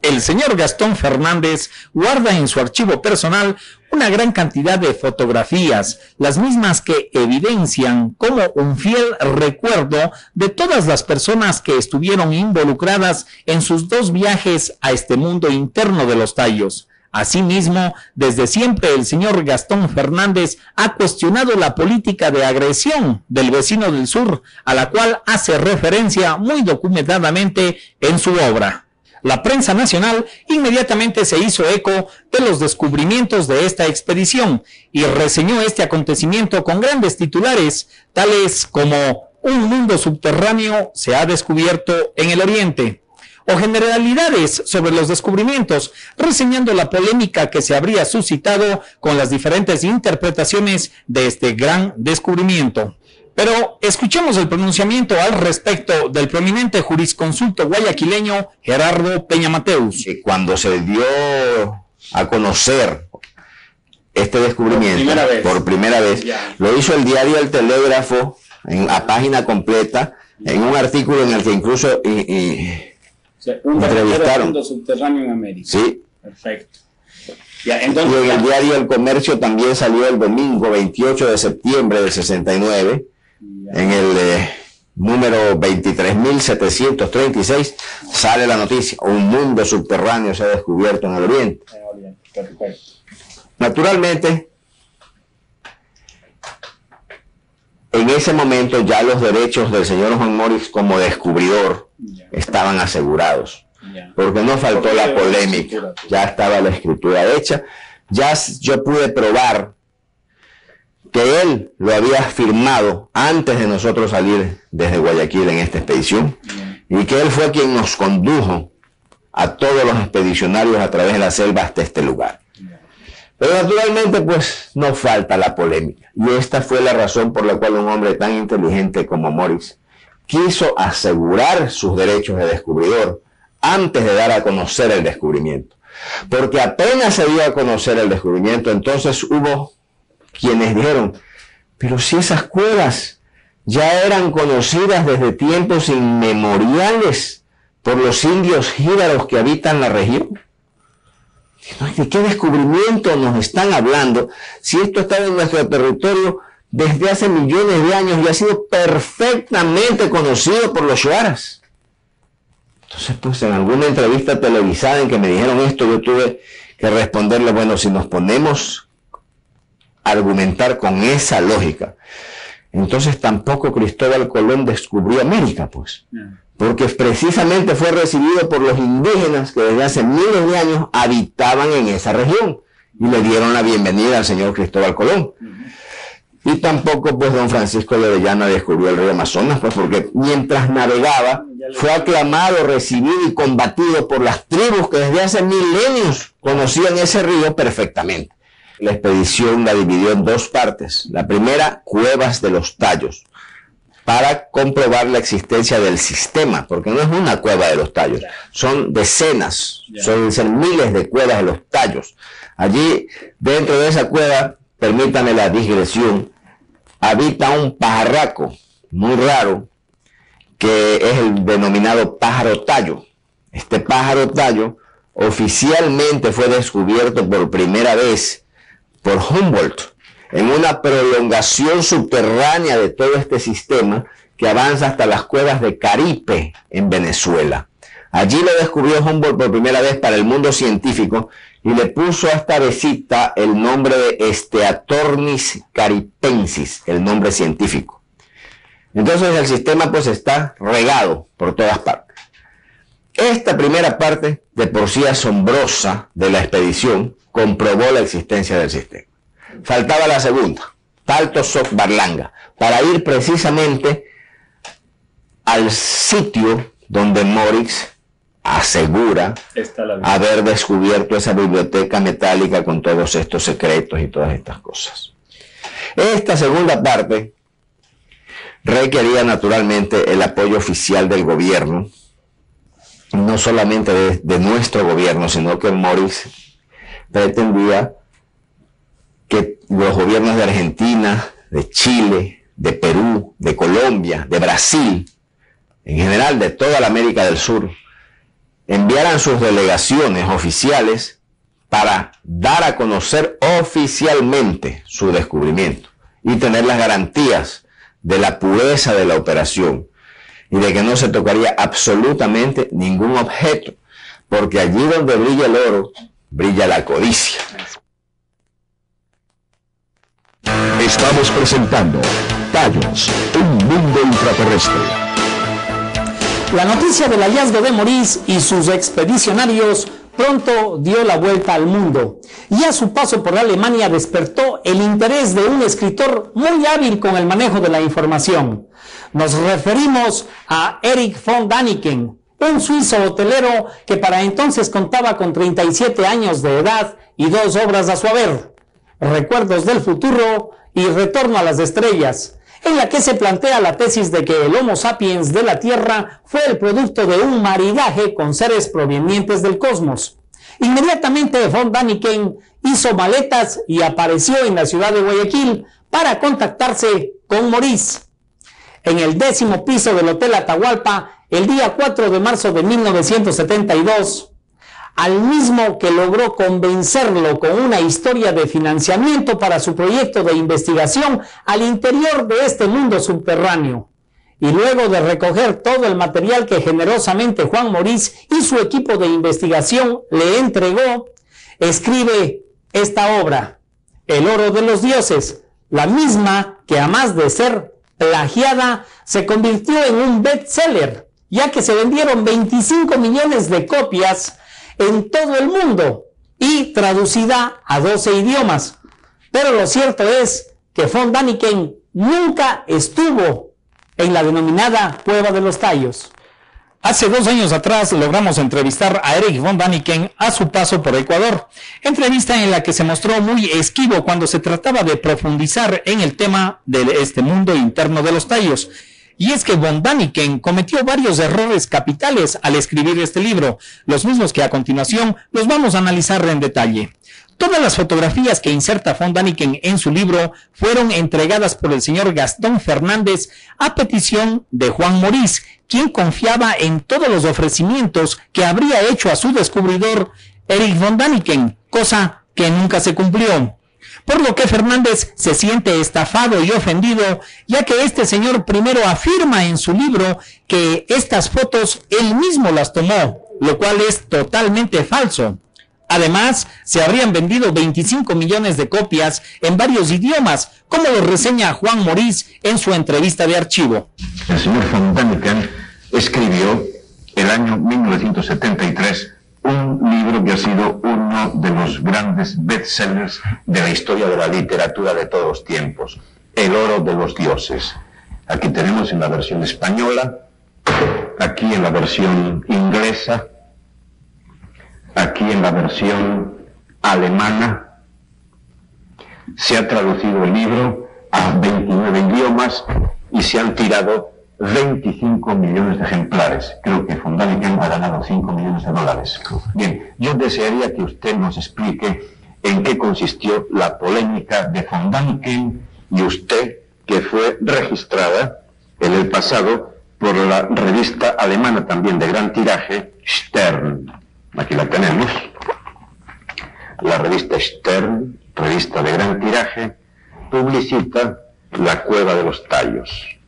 El señor Gastón Fernández guarda en su archivo personal una gran cantidad de fotografías, las mismas que evidencian como un fiel recuerdo de todas las personas que estuvieron involucradas en sus 2 viajes a este mundo interno de los tallos. Asimismo, desde siempre el señor Gastón Fernández ha cuestionado la política de agresión del vecino del sur, a la cual hace referencia muy documentadamente en su obra. La prensa nacional inmediatamente se hizo eco de los descubrimientos de esta expedición y reseñó este acontecimiento con grandes titulares, tales como "Un mundo subterráneo se ha descubierto en el Oriente", o generalidades sobre los descubrimientos, reseñando la polémica que se habría suscitado con las diferentes interpretaciones de este gran descubrimiento. Pero escuchemos el pronunciamiento al respecto del prominente jurisconsulto guayaquileño Gerardo Peña Mateus. Cuando se dio a conocer este descubrimiento por primera vez, lo hizo el diario El Telégrafo a página completa, en un artículo en el que incluso un entrevistaron. Mundo subterráneo en América. Sí. Perfecto. Ya, entonces, y en el diario El Comercio también salió el domingo 28 de septiembre del 69, en el número 23.736, sale la noticia: un mundo subterráneo se ha descubierto en el Oriente. Perfecto. Naturalmente, en ese momento ya los derechos del señor Juan Morix como descubridor estaban asegurados, porque no faltó la polémica, ya estaba la escritura hecha, ya yo pude probar que él lo había firmado antes de nosotros salir desde Guayaquil en esta expedición, y que él fue quien nos condujo a todos los expedicionarios a través de la selva hasta este lugar. Pero naturalmente pues no falta la polémica, y esta fue la razón por la cual un hombre tan inteligente como Morix quiso asegurar sus derechos de descubridor antes de dar a conocer el descubrimiento. Porque apenas se dio a conocer el descubrimiento, entonces hubo quienes dijeron, pero si esas cuevas ya eran conocidas desde tiempos inmemoriales por los indios jíbaros que habitan la región. ¿De qué descubrimiento nos están hablando si esto estaba en nuestro territorio desde hace millones de años y ha sido perfectamente conocido por los shuaras? Entonces, pues en alguna entrevista televisada en que me dijeron esto, yo tuve que responderle, bueno, si nos ponemos a argumentar con esa lógica, entonces tampoco Cristóbal Colón descubrió América, pues. Porque precisamente fue recibido por los indígenas que desde hace miles de años habitaban en esa región y le dieron la bienvenida al señor Cristóbal Colón. Y tampoco, pues, don Francisco de Orellana descubrió el río Amazonas, pues, porque mientras navegaba fue aclamado, recibido y combatido por las tribus que desde hace milenios conocían ese río perfectamente. La expedición la dividió en dos partes. La primera, Cuevas de los Tallos, para comprobar la existencia del sistema, porque no es una cueva de los Tallos, son decenas, son miles de cuevas de los Tallos. Allí, dentro de esa cueva, permítanme la digresión, habita un pajarraco muy raro, que es el denominado pájaro tallo. Este pájaro tallo oficialmente fue descubierto por primera vez por Humboldt, en una prolongación subterránea de todo este sistema que avanza hasta las cuevas de Caripe en Venezuela. Allí lo descubrió Humboldt por primera vez para el mundo científico y le puso a esta avecita el nombre de Steatornis caripensis, el nombre científico. Entonces el sistema pues está regado por todas partes. Esta primera parte, de por sí asombrosa, de la expedición, comprobó la existencia del sistema. Faltaba la segunda, Talto Soc Barlanga, para ir precisamente al sitio donde Morix asegura haber descubierto esa biblioteca metálica con todos estos secretos y todas estas cosas. Esta segunda parte requería naturalmente el apoyo oficial del gobierno, no solamente de nuestro gobierno, sino que Morix pretendía que los gobiernos de Argentina, de Chile, de Perú, de Colombia, de Brasil, en general de toda la América del Sur, enviaran sus delegaciones oficiales para dar a conocer oficialmente su descubrimiento y tener las garantías de la pureza de la operación y de que no se tocaría absolutamente ningún objeto, porque allí donde brilla el oro, brilla la codicia. Estamos presentando Tallos, un mundo intraterrestre. La noticia del hallazgo de Morix y sus expedicionarios pronto dio la vuelta al mundo, y a su paso por Alemania despertó el interés de un escritor muy hábil con el manejo de la información. Nos referimos a Erich von Däniken, un suizo hotelero que para entonces contaba con 37 años de edad y 2 obras a su haber: Recuerdos del futuro y Retorno a las estrellas, en la que se plantea la tesis de que el Homo sapiens de la Tierra fue el producto de un maridaje con seres provenientes del cosmos. Inmediatamente von Däniken hizo maletas y apareció en la ciudad de Guayaquil para contactarse con Morix. En el 10º piso del Hotel Atahualpa, el día 4 de marzo de 1972, al mismo que logró convencerlo con una historia de financiamiento para su proyecto de investigación al interior de este mundo subterráneo. Y luego de recoger todo el material que generosamente Juan Morix y su equipo de investigación le entregó, escribe esta obra, El oro de los dioses, la misma que, a más de ser plagiada, se convirtió en un bestseller, ya que se vendieron 25 millones de copias en todo el mundo y traducida a 12 idiomas. Pero lo cierto es que von Däniken nunca estuvo en la denominada Cueva de los Tallos. Hace 2 años atrás logramos entrevistar a Erich von Däniken a su paso por Ecuador, entrevista en la que se mostró muy esquivo cuando se trataba de profundizar en el tema de este mundo interno de los tallos. Y es que von Däniken cometió varios errores capitales al escribir este libro, los mismos que a continuación los vamos a analizar en detalle. Todas las fotografías que inserta von Däniken en su libro fueron entregadas por el señor Gastón Fernández a petición de Juan Morís, quien confiaba en todos los ofrecimientos que habría hecho a su descubridor Erich von Däniken, cosa que nunca se cumplió. Por lo que Fernández se siente estafado y ofendido, ya que este señor primero afirma en su libro que estas fotos él mismo las tomó, lo cual es totalmente falso. Además, se habrían vendido 25 millones de copias en varios idiomas, como lo reseña Juan Morís en su entrevista de archivo. El señor von Däniken escribió el año 1973 un libro que ha sido uno de los grandes bestsellers de la historia de la literatura de todos los tiempos, El oro de los dioses. Aquí tenemos en la versión española, aquí en la versión inglesa, aquí en la versión alemana. Se ha traducido el libro a 29 idiomas y se han tirado 25 millones de ejemplares. Creo que von Däniken ha ganado 5 millones de dólares. Bien, yo desearía que usted nos explique en qué consistió la polémica de von Däniken y usted, que fue registrada en el pasado por la revista alemana también de gran tiraje, Stern. Aquí la tenemos. La revista Stern, revista de gran tiraje, publicita La cueva de los tallos.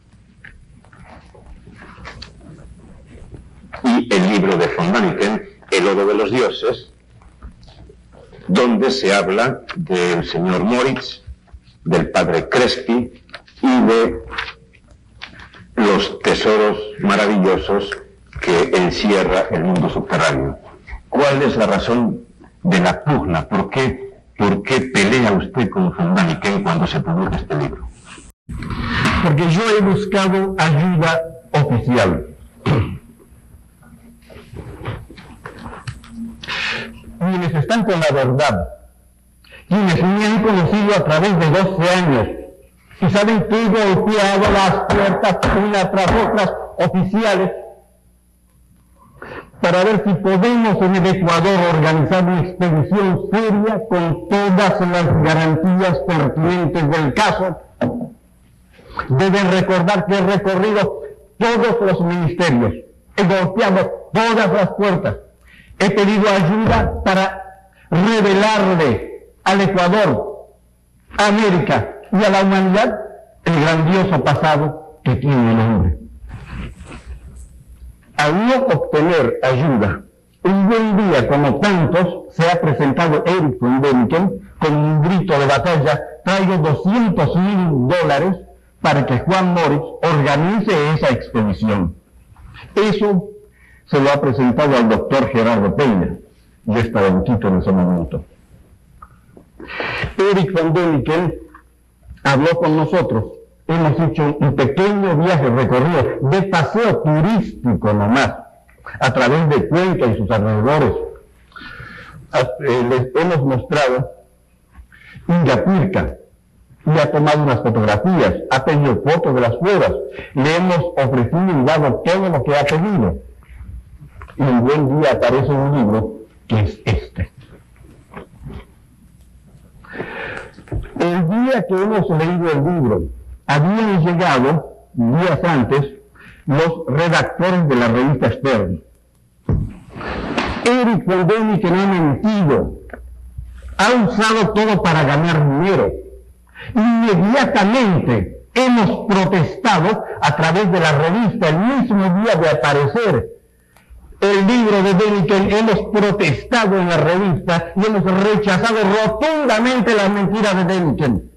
Y el libro de von Däniken, El oro de los dioses, donde se habla del señor Moritz, del padre Crespi y de los tesoros maravillosos que encierra el mundo subterráneo. ¿Cuál es la razón de la pugna? ¿Por qué pelea usted con von Däniken cuando se publica este libro? Porque yo he buscado ayuda oficial. Quienes están con la verdad, quienes me han conocido a través de 12 años y saben que he golpeado las puertas una tras otras oficiales para ver si podemos en el Ecuador organizar una expedición seria con todas las garantías pertinentes del caso. Deben recordar que he recorrido todos los ministerios, he golpeado todas las puertas. He pedido ayuda para revelarle al Ecuador, a América y a la humanidad el grandioso pasado que tiene el hombre. Al no obtener ayuda, un buen día como tantos, se ha presentado Erich von Däniken con un grito de batalla: traigo $200.000 para que Juan Moritz organice esa expedición. Eso se lo ha presentado al doctor Gerardo Peña. Yo estaba en Quito en ese momento. Erich von Däniken habló con nosotros. Hemos hecho un pequeño viaje recorrido de paseo turístico nomás, a través de Cuenca y sus alrededores. Les hemos mostrado Ingapirca y ha tomado unas fotografías, ha pedido fotos de las cuevas, le hemos ofrecido y dado todo lo que ha pedido. Y un buen día aparece un libro que es este. El día que hemos leído el libro, habían llegado, días antes, los redactores de la revista Stern. Erich von Däniken ha mentido, ha usado todo para ganar dinero. Inmediatamente hemos protestado a través de la revista, el mismo día de aparecer el libro de Däniken, hemos protestado en la revista y hemos rechazado rotundamente las mentiras de Däniken.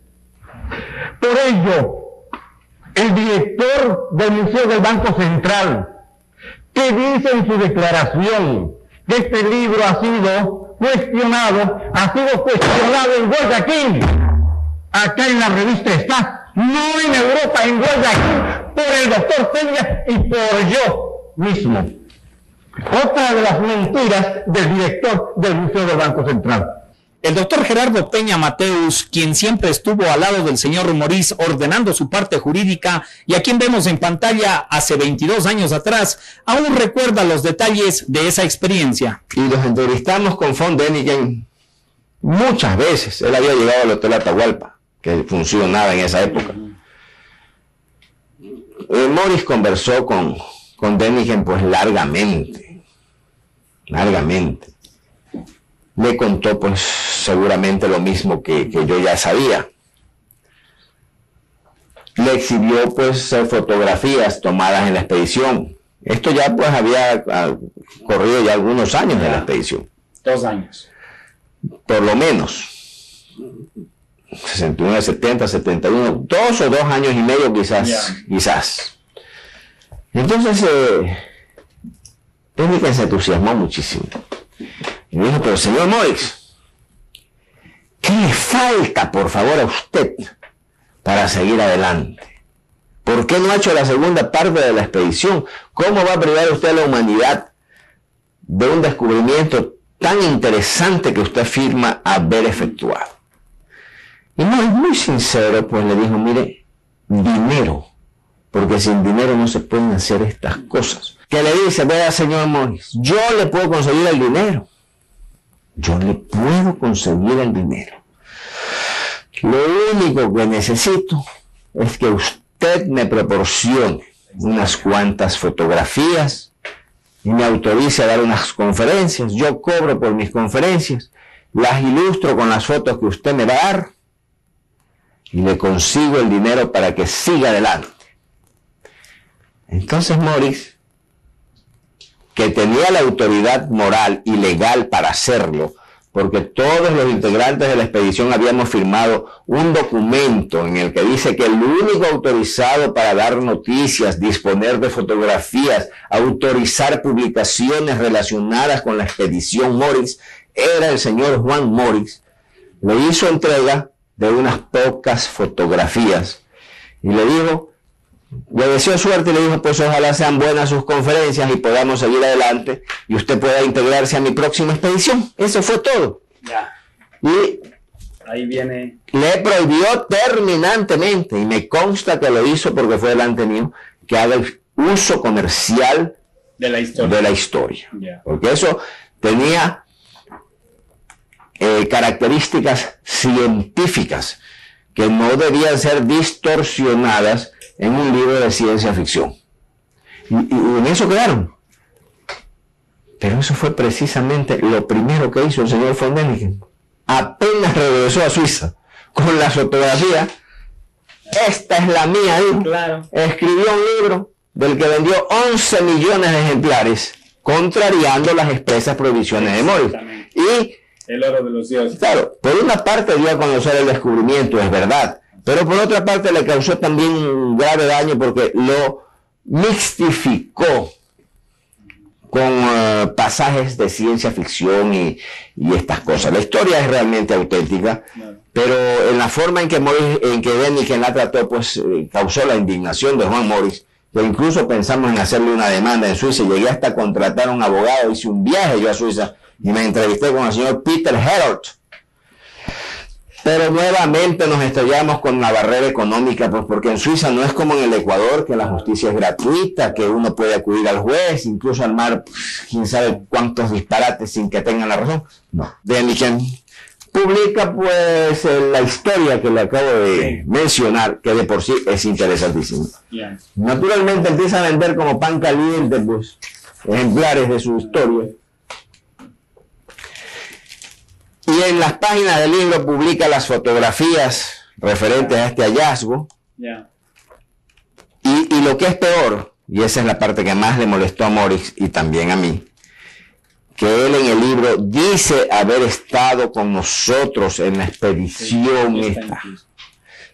Por ello, el director del Museo del Banco Central, que dice en su declaración que este libro ha sido cuestionado en Guayaquil. Acá en la revista está, no en Europa, en Guayaquil, por el doctor Peña y por yo mismo. Otra de las mentiras del director del Museo del Banco Central. El doctor Gerardo Peña Mateus, quien siempre estuvo al lado del señor Morís ordenando su parte jurídica y a quien vemos en pantalla hace 22 años atrás, aún recuerda los detalles de esa experiencia. Y los entrevistamos con von Däniken muchas veces. Él había llegado al Hotel Atahualpa, que funcionaba en esa época. Morís conversó con Däniken pues largamente. Le contó pues seguramente lo mismo que yo ya sabía. Le exhibió pues fotografías tomadas en la expedición. Esto ya pues había corrido ya algunos años de la expedición. 2 años. Por lo menos. 69, 70, 71, 2 o 2 años y medio quizás. Entonces, Däniken se entusiasmó muchísimo. Y me dijo, pero señor Morix, ¿qué le falta, por favor, a usted para seguir adelante? ¿Por qué no ha hecho la segunda parte de la expedición? ¿Cómo va a privar usted a la humanidad de un descubrimiento tan interesante que usted afirma haber efectuado? Y Morix, muy sincero, pues le dijo, mire, dinero, porque sin dinero no se pueden hacer estas cosas. Que le dice, vea señor Morix, yo le puedo conseguir el dinero. Yo le puedo conseguir el dinero. Lo único que necesito es que usted me proporcione unas cuantas fotografías y me autorice a dar unas conferencias. Yo cobro por mis conferencias, las ilustro con las fotos que usted me va a dar y le consigo el dinero para que siga adelante. Entonces Morix, que tenía la autoridad moral y legal para hacerlo, porque todos los integrantes de la expedición habíamos firmado un documento en el que dice que el único autorizado para dar noticias, disponer de fotografías, autorizar publicaciones relacionadas con la expedición Morix, era el señor Juan Morix. Le hizo entrega de unas pocas fotografías y le dijo, le deseó suerte y le dijo, pues ojalá sean buenas sus conferencias y podamos seguir adelante y usted pueda integrarse a mi próxima expedición. Eso fue todo. Ya. Y ahí viene. Le prohibió terminantemente, y me consta que lo hizo porque fue delante mío, que haga el uso comercial de la historia. Yeah. Porque eso tenía características científicas que no debían ser distorsionadas en un libro de ciencia ficción. Y en eso quedaron. Pero eso fue precisamente lo primero que hizo el señor von Däniken. Apenas regresó a Suiza con la fotografía, esta es la mía, claro. Escribió un libro del que vendió 11 millones de ejemplares, contrariando las expresas prohibiciones de Morix. Y el oro de los dioses. Claro, por una parte dio a conocer el descubrimiento, es verdad, pero por otra parte le causó también un grave daño porque lo mixtificó con pasajes de ciencia ficción y estas cosas. La historia es realmente auténtica, pero en la forma en que Däniken la trató, pues causó la indignación de Juan Morix, que incluso pensamos en hacerle una demanda en Suiza. Llegué hasta contratar a un abogado, hice un viaje yo a Suiza y me entrevisté con el señor Peter Herert. Pero nuevamente nos estrellamos con la barrera económica, pues porque en Suiza no es como en el Ecuador, que la justicia es gratuita, que uno puede acudir al juez, incluso armar quién sabe cuántos disparates sin que tengan la razón. No. Däniken publica pues la historia que le acabo de mencionar, que de por sí es interesantísima. Yeah. Naturalmente empieza a vender como pan caliente pues ejemplares de su historia. Y en las páginas del libro publica las fotografías referentes a este hallazgo. Yeah. Y lo que es peor, y esa es la parte que más le molestó a Morix y también a mí, que él en el libro dice haber estado con nosotros en la expedición esta,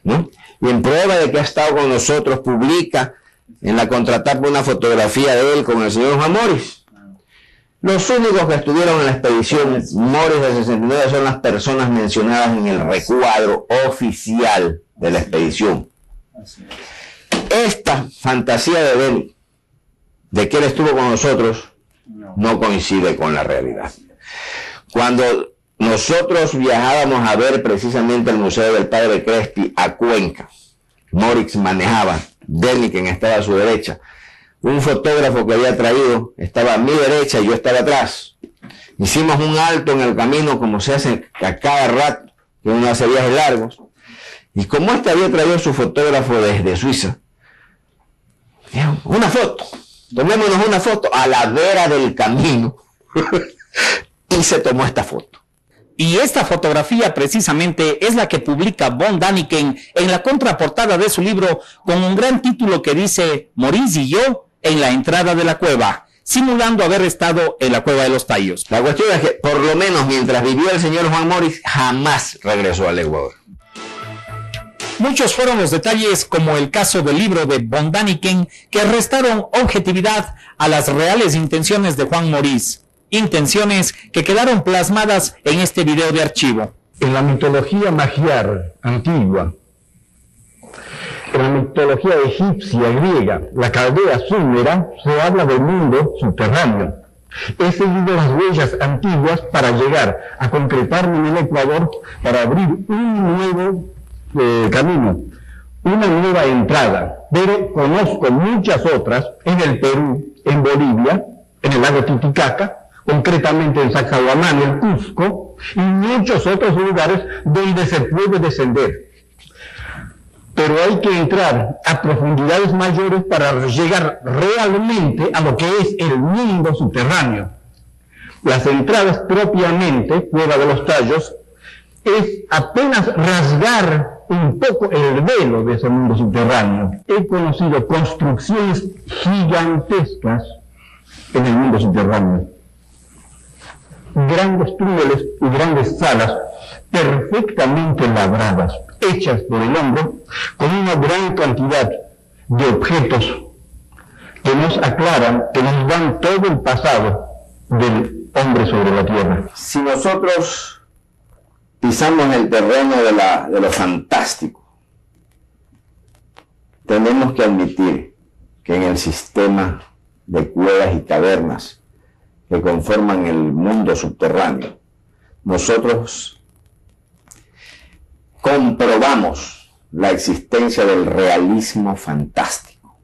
¿no? Y en prueba de que ha estado con nosotros publica en la contratapa una fotografía de él con el señor Juan Morix. Los únicos que estuvieron en la expedición Morix de 69 son las personas mencionadas en el recuadro oficial de la expedición. Esta fantasía de Däniken, de que él estuvo con nosotros, no coincide con la realidad. Cuando nosotros viajábamos a ver precisamente el Museo del Padre Crespi a Cuenca. Morix manejaba, Däniken estaba a su derecha. Un fotógrafo que había traído estaba a mi derecha y yo estaba atrás. Hicimos un alto en el camino, como se hace a cada rato, que uno hace viajes largos. Y como este había traído su fotógrafo desde Suiza, dijo, una foto, tomémonos una foto a la vera del camino. Y se tomó esta foto. Y esta fotografía precisamente es la que publica von Däniken en la contraportada de su libro con un gran título que dice Maurice y yo en la entrada de la cueva, simulando haber estado en la cueva de los Tallos. La cuestión es que por lo menos mientras vivió el señor Juan Morix jamás regresó al Ecuador. Muchos fueron los detalles, como el caso del libro de von Däniken, que restaron objetividad a las reales intenciones de Juan Morix. Intenciones que quedaron plasmadas en este video de archivo. En la mitología magiar antigua, en la mitología egipcia, griega, la caldea súmera, se habla del mundo subterráneo. He seguido las huellas antiguas para llegar a concretarme en el Ecuador, para abrir un nuevo camino, una nueva entrada. Pero conozco muchas otras en el Perú, en Bolivia, en el lago Titicaca, concretamente en Sacsayhuamán, el Cusco, y muchos otros lugares donde se puede descender. Pero hay que entrar a profundidades mayores para llegar realmente a lo que es el mundo subterráneo. Las entradas propiamente, Cueva de los Tallos, es apenas rasgar un poco el velo de ese mundo subterráneo. He conocido construcciones gigantescas en el mundo subterráneo. Grandes túneles y grandes salas perfectamente labradas, hechas por el hombre, con una gran cantidad de objetos que nos aclaran, que nos dan todo el pasado del hombre sobre la tierra. Si nosotros pisamos el terreno de lo fantástico, tenemos que admitir que en el sistema de cuevas y cavernas que conforman el mundo subterráneo, nosotros comprobamos la existencia del realismo fantástico,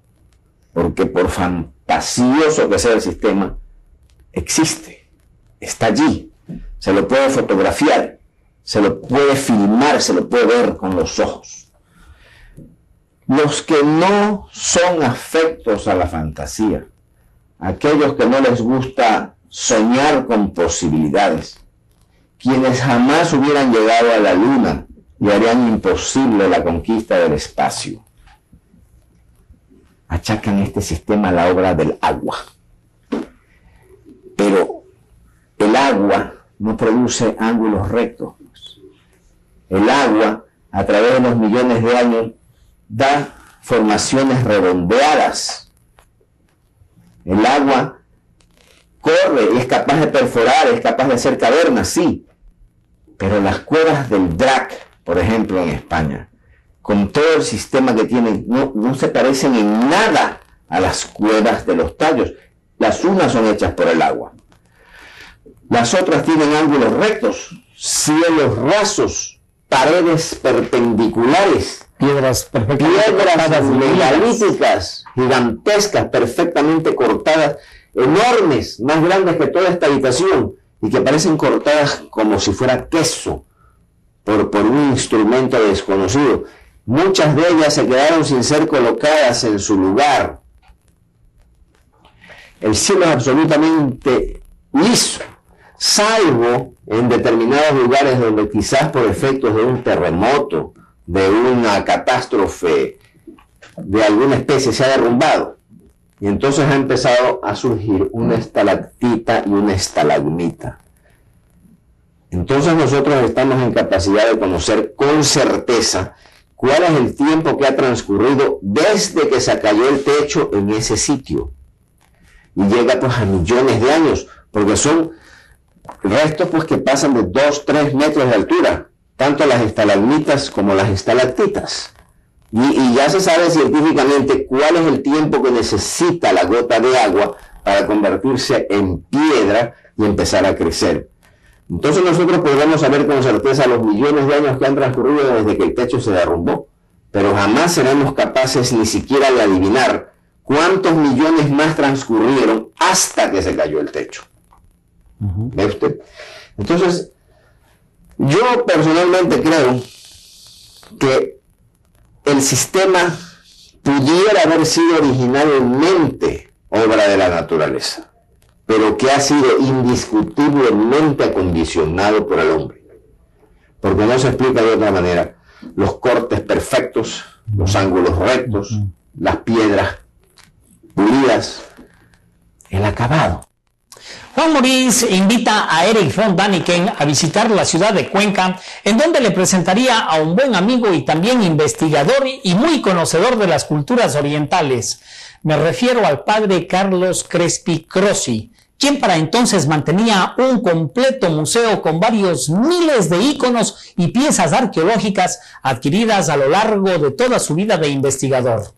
porque por fantasioso que sea el sistema, existe, está allí, se lo puede fotografiar, se lo puede filmar, se lo puede ver con los ojos. Los que no son afectos a la fantasía, aquellos que no les gusta soñar con posibilidades, quienes jamás hubieran llegado a la luna y harían imposible la conquista del espacio, achacan este sistema a la obra del agua. Pero el agua no produce ángulos rectos. El agua, a través de los millones de años, da formaciones redondeadas. El agua corre y es capaz de perforar, es capaz de hacer cavernas, sí. Pero las cuevas del Drac, por ejemplo, en España, con todo el sistema que tienen, no se parecen en nada a las cuevas de los Tallos. Las unas son hechas por el agua. Las otras tienen ángulos rectos, cielos rasos, paredes perpendiculares, piedras megalíticas, gigantescas, perfectamente cortadas, enormes, más grandes que toda esta habitación, y que parecen cortadas como si fuera queso por un instrumento desconocido. Muchas de ellas se quedaron sin ser colocadas en su lugar. El cielo es absolutamente liso, salvo en determinados lugares donde quizás por efectos de un terremoto, de una catástrofe de alguna especie se ha derrumbado. Y entonces ha empezado a surgir una estalactita y una estalagmita. Entonces nosotros estamos en capacidad de conocer con certeza cuál es el tiempo que ha transcurrido desde que se cayó el techo en ese sitio. Y llega pues a millones de años, porque son restos pues que pasan de 2-3 metros de altura, tanto las estalagmitas como las estalactitas. Y ya se sabe científicamente cuál es el tiempo que necesita la gota de agua para convertirse en piedra y empezar a crecer. Entonces nosotros podemos saber con certeza los millones de años que han transcurrido desde que el techo se derrumbó, pero jamás seremos capaces ni siquiera de adivinar cuántos millones más transcurrieron hasta que se cayó el techo. ¿Ve usted? Entonces, yo personalmente creo que el sistema pudiera haber sido originalmente obra de la naturaleza, pero que ha sido indiscutiblemente acondicionado por el hombre. Porque no se explica de otra manera. Los cortes perfectos, los ángulos rectos, las piedras pulidas, el acabado. Juan Moritz invita a Erich von Däniken a visitar la ciudad de Cuenca, en donde le presentaría a un buen amigo y también investigador y muy conocedor de las culturas orientales. Me refiero al padre Carlos Crespi Crossi, quien para entonces mantenía un completo museo con varios miles de íconos y piezas arqueológicas adquiridas a lo largo de toda su vida de investigador.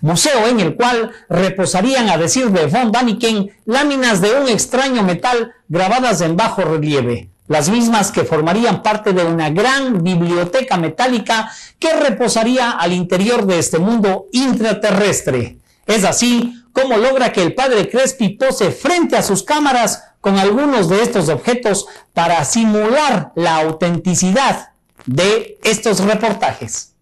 Museo en el cual reposarían, a decir de von Däniken, láminas de un extraño metal grabadas en bajo relieve, las mismas que formarían parte de una gran biblioteca metálica que reposaría al interior de este mundo intraterrestre. Es así como logra que el padre Crespi pose frente a sus cámaras con algunos de estos objetos para simular la autenticidad de estos reportajes.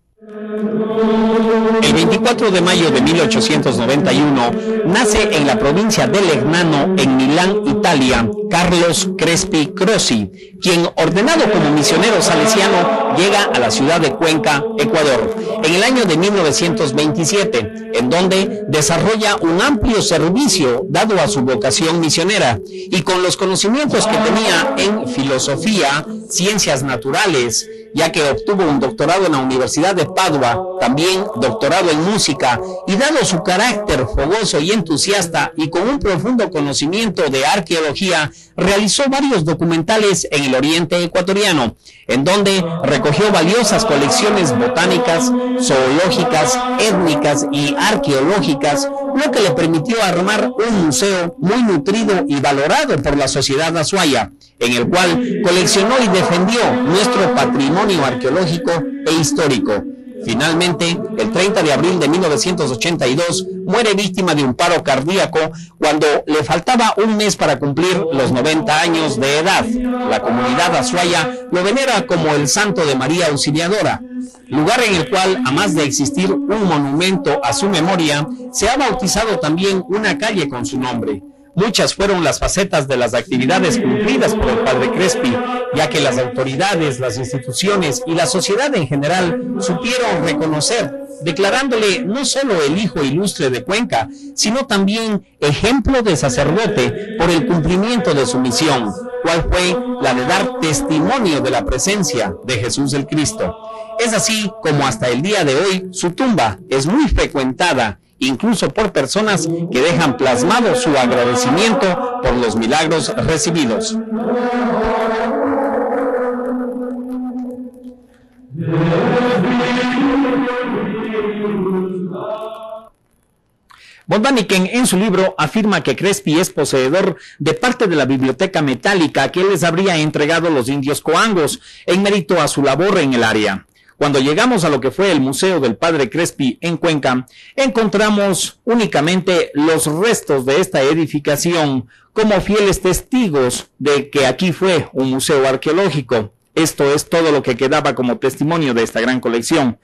El 24 de mayo de 1891 nace en la provincia de Legnano, en Milán, Italia, Carlos Crespi Crossi, quien, ordenado como misionero salesiano, llega a la ciudad de Cuenca, Ecuador, en el año de 1927, en donde desarrolla un amplio servicio dado a su vocación misionera, y con los conocimientos que tenía en filosofía, ciencias naturales, ya que obtuvo un doctorado en la Universidad de Padua, también doctorado en música, y dado su carácter fogoso y entusiasta y con un profundo conocimiento de arqueología, realizó varios documentales en el oriente ecuatoriano, en donde recogió valiosas colecciones botánicas, zoológicas, étnicas y arqueológicas, lo que le permitió armar un museo muy nutrido y valorado por la sociedad azuaya, en el cual coleccionó y defendió nuestro patrimonio arqueológico e histórico. Finalmente, el 30 de abril de 1982, muere víctima de un paro cardíaco cuando le faltaba un mes para cumplir los 90 años de edad. La comunidad azuaya lo venera como el Santo de María Auxiliadora, lugar en el cual, además de existir un monumento a su memoria, se ha bautizado también una calle con su nombre. Muchas fueron las facetas de las actividades cumplidas por el padre Crespi, ya que las autoridades, las instituciones y la sociedad en general supieron reconocer, declarándole no solo el hijo ilustre de Cuenca, sino también ejemplo de sacerdote por el cumplimiento de su misión, cual fue la de dar testimonio de la presencia de Jesús el Cristo. Es así como hasta el día de hoy su tumba es muy frecuentada, incluso por personas que dejan plasmado su agradecimiento por los milagros recibidos. Von Däniken en su libro afirma que Crespi es poseedor de parte de la biblioteca metálica que les habría entregado los indios coangos en mérito a su labor en el área. Cuando llegamos a lo que fue el Museo del Padre Crespi en Cuenca, encontramos únicamente los restos de esta edificación como fieles testigos de que aquí fue un museo arqueológico. Esto es todo lo que quedaba como testimonio de esta gran colección.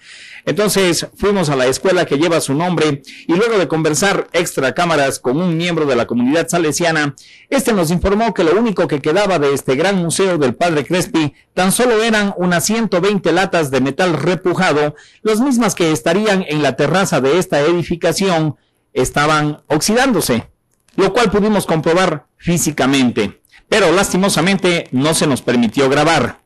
Entonces fuimos a la escuela que lleva su nombre y luego de conversar extra cámaras con un miembro de la comunidad salesiana, este nos informó que lo único que quedaba de este gran museo del Padre Crespi tan solo eran unas 120 latas de metal repujado, las mismas que estarían en la terraza de esta edificación estaban oxidándose, lo cual pudimos comprobar físicamente, pero lastimosamente no se nos permitió grabar.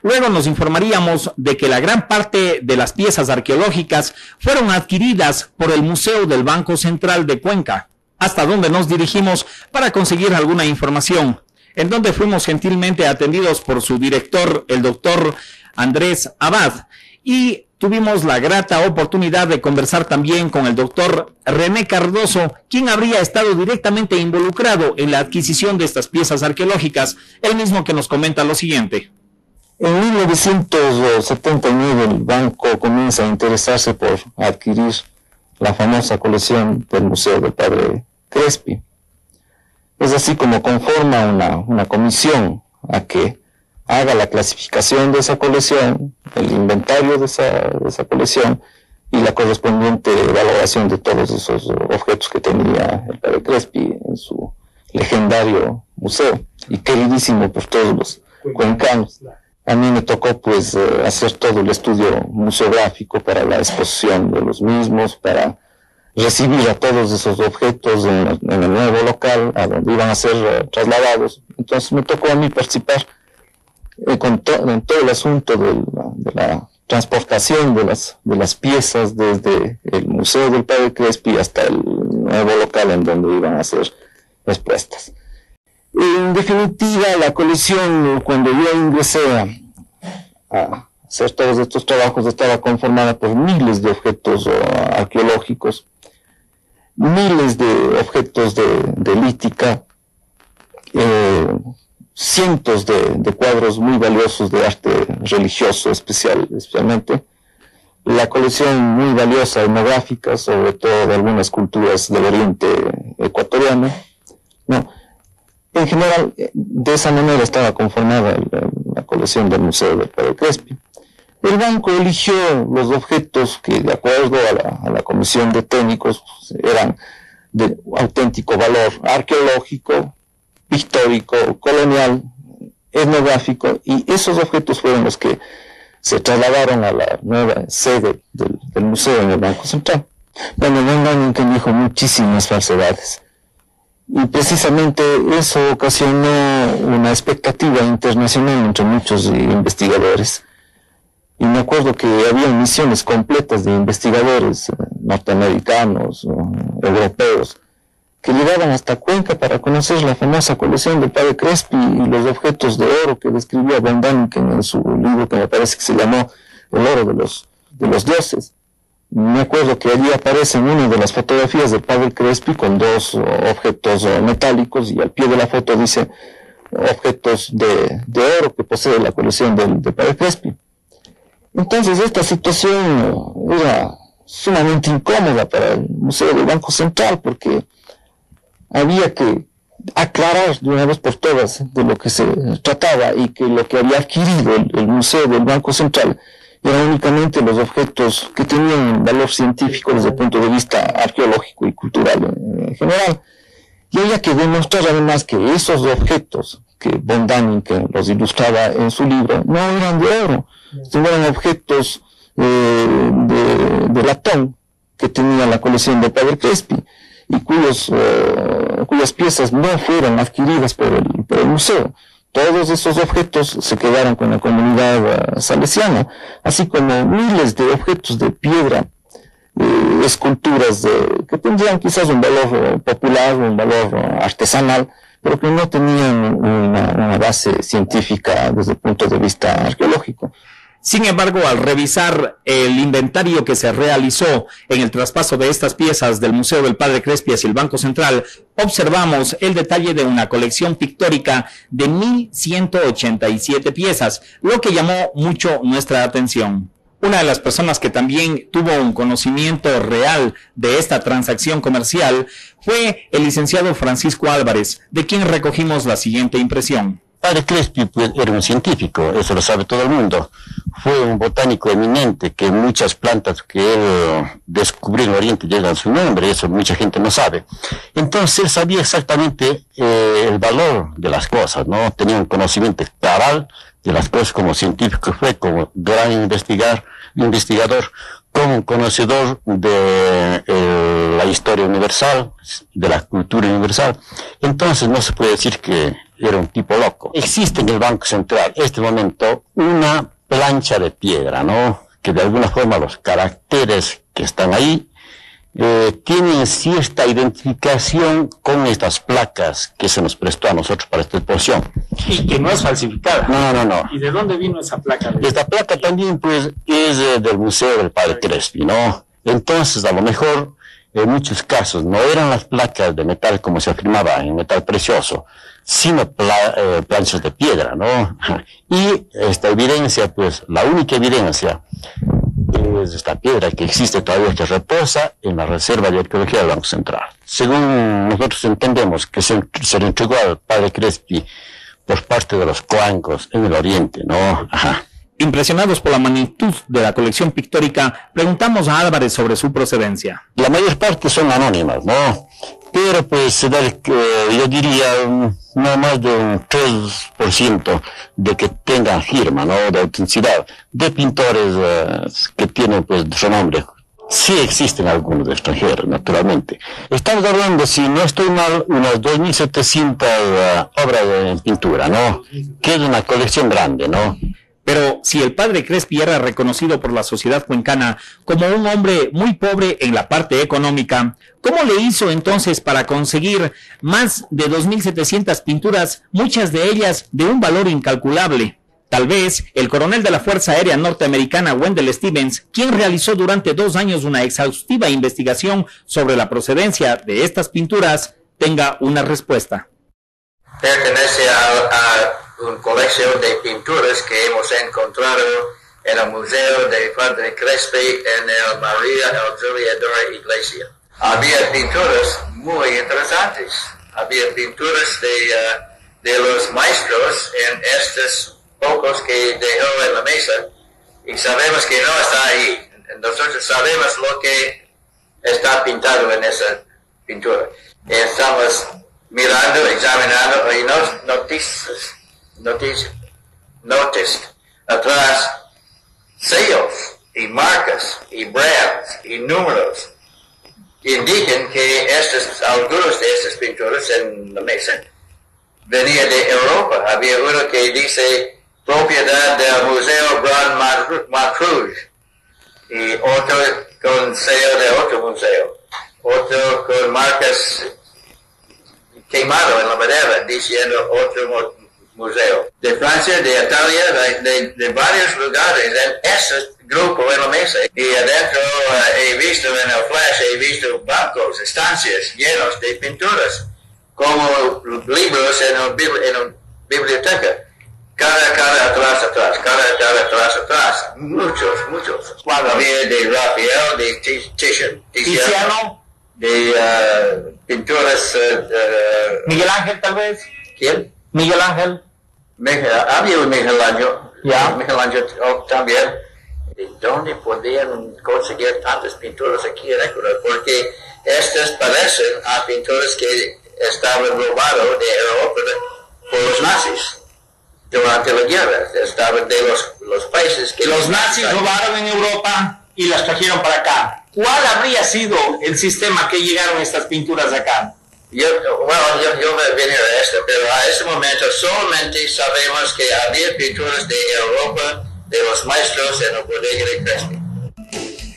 Luego nos informaríamos de que la gran parte de las piezas arqueológicas fueron adquiridas por el Museo del Banco Central de Cuenca, hasta donde nos dirigimos para conseguir alguna información, en donde fuimos gentilmente atendidos por su director, el doctor Andrés Abad, y tuvimos la grata oportunidad de conversar también con el doctor René Cardoso, quien habría estado directamente involucrado en la adquisición de estas piezas arqueológicas, el mismo que nos comenta lo siguiente. En 1979 el banco comienza a interesarse por adquirir la famosa colección del Museo del Padre Crespi. Es así como conforma una comisión a que haga la clasificación de esa colección, el inventario de esa colección y la correspondiente valoración de todos esos objetos que tenía el Padre Crespi en su legendario museo y queridísimo por todos los cuencanos. A mí me tocó pues hacer todo el estudio museográfico para la exposición de los mismos, para recibir a todos esos objetos en el nuevo local a donde iban a ser trasladados. Entonces me tocó a mí participar en todo el asunto de la transportación de las piezas desde el Museo del Padre Crespi hasta el nuevo local en donde iban a ser expuestas. En definitiva, la colección, cuando yo ingresé a hacer todos estos trabajos, estaba conformada por miles de objetos arqueológicos, miles de objetos de lítica, cientos de cuadros muy valiosos de arte religioso especialmente, la colección muy valiosa etnográfica, sobre todo de algunas culturas del oriente ecuatoriano. No, en general, de esa manera estaba conformada la colección del Museo del Padre Crespi. El banco eligió los objetos que, de acuerdo a la comisión de técnicos, pues, eran de auténtico valor arqueológico, histórico, colonial, etnográfico, y esos objetos fueron los que se trasladaron a la nueva sede del museo en el Banco Central. Bueno, Von Däniken dijo muchísimas falsedades. Y precisamente eso ocasionó una expectativa internacional entre muchos investigadores. Y me acuerdo que había misiones completas de investigadores norteamericanos, europeos, que llegaban hasta Cuenca para conocer la famosa colección del Padre Crespi y los objetos de oro que describía Von Däniken en su libro que me parece que se llamó El oro de los dioses. Me acuerdo que allí aparece una de las fotografías del Padre Crespi con dos objetos metálicos y al pie de la foto dice objetos de oro que posee la colección del Padre Crespi. Entonces esta situación era sumamente incómoda para el Museo del Banco Central porque había que aclarar de una vez por todas de lo que se trataba y que lo que había adquirido el Museo del Banco Central eran únicamente los objetos que tenían valor científico desde el punto de vista arqueológico y cultural en general. Y había que demostrar además que esos objetos que Von Däniken los ilustraba en su libro no eran de oro, sino eran objetos de latón que tenía la colección de Padre Crespi y cuyas piezas no fueron adquiridas por el museo. Todos esos objetos se quedaron con la comunidad salesiana, así como miles de objetos de piedra, esculturas que tendrían quizás un valor popular, un valor artesanal, pero que no tenían una base científica desde el punto de vista arqueológico. Sin embargo, al revisar el inventario que se realizó en el traspaso de estas piezas del Museo del Padre Crespi hacia el Banco Central, observamos el detalle de una colección pictórica de 1.187 piezas, lo que llamó mucho nuestra atención. Una de las personas que también tuvo un conocimiento real de esta transacción comercial fue el licenciado Francisco Álvarez, de quien recogimos la siguiente impresión. Padre Crespi pues, era un científico, eso lo sabe todo el mundo. Fue un botánico eminente, que muchas plantas que él descubrió en Oriente llevan su nombre, eso mucha gente no sabe. Entonces él sabía exactamente el valor de las cosas, ¿no? Tenía un conocimiento cabal de las cosas como científico, fue como gran investigador, como un conocedor de la historia universal, de la cultura universal. Entonces no se puede decir que era un tipo loco. Existe en el Banco Central, en este momento, una plancha de piedra, ¿no? Que de alguna forma los caracteres que están ahí tienen cierta identificación con estas placas que se nos prestó a nosotros para esta exposición. Y que no es falsificada. No. ¿Y de dónde vino esa placa? Esta placa también pues es del Museo del Padre Crespi, ¿no? Entonces a lo mejor en muchos casos no eran las placas de metal como se afirmaba, en metal precioso, sino planchas de piedra, ¿no? Y esta evidencia, pues la única evidencia es esta piedra que existe todavía, que reposa en la Reserva de Arqueología del Banco Central. Según nosotros entendemos que se le entregó al Padre Crespi por parte de los cuancos en el Oriente, ¿no? Impresionados por la magnitud de la colección pictórica, preguntamos a Álvarez sobre su procedencia. La mayor parte son anónimas, ¿no? Pero pues se da, yo diría, no más de un 3% de que tengan firma, ¿no? De autenticidad, de pintores que tienen pues su nombre. Sí existen algunos de extranjeros, naturalmente. Estamos hablando, si no estoy mal, unas 2.700 obras en pintura, ¿no? Que es una colección grande, ¿no? Pero si el Padre Crespi era reconocido por la sociedad cuencana como un hombre muy pobre en la parte económica, ¿cómo le hizo entonces para conseguir más de 2.700 pinturas, muchas de ellas de un valor incalculable? Tal vez el coronel de la Fuerza Aérea Norteamericana, Wendell Stevens, quien realizó durante 2 años una exhaustiva investigación sobre la procedencia de estas pinturas, tenga una respuesta. Pertenece a una colección de pinturas que hemos encontrado en el Museo de Padre Crespi en el María Auxiliadora Iglesia. Había pinturas muy interesantes. Había pinturas de los maestros en estos pocos que dejó en la mesa y sabemos que no está ahí. Nosotros sabemos lo que está pintado en esa pintura. Estamos mirando, examinando y noticed atrás sellos y marcas y brands y números que indican que algunos de estas pinturas en la mesa venían de Europa. Había uno que dice propiedad del Museo Grand Montrouge y otro con sello de otro museo, otro con marcas quemado en la madera diciendo otro museo. De Francia, de Italia, de varios lugares en ese grupo en la mesa. Y adentro he visto en el flash, he visto bancos, estancias llenos de pinturas, como libros en una biblioteca. Cada atrás, muchos. Cuando había de Rafael, de Tiziano, de pinturas... Miguel Ángel, tal vez. ¿Quién? Miguel Ángel. Había un Miguel Ángel. Miguel Ángel también. ¿De dónde podían conseguir tantas pinturas aquí en Ecuador? Porque estas parecen a pinturas que estaban robadas de Europa por los nazis durante la guerra. Estaban de los países que... Los nazis robaron en Europa y las trajeron para acá. ¿Cuál habría sido el sistema que llegaron estas pinturas acá? Yo voy a venir a esto, pero a ese momento solamente sabemos que había pinturas de Europa, de los maestros en la bodega de Crespi.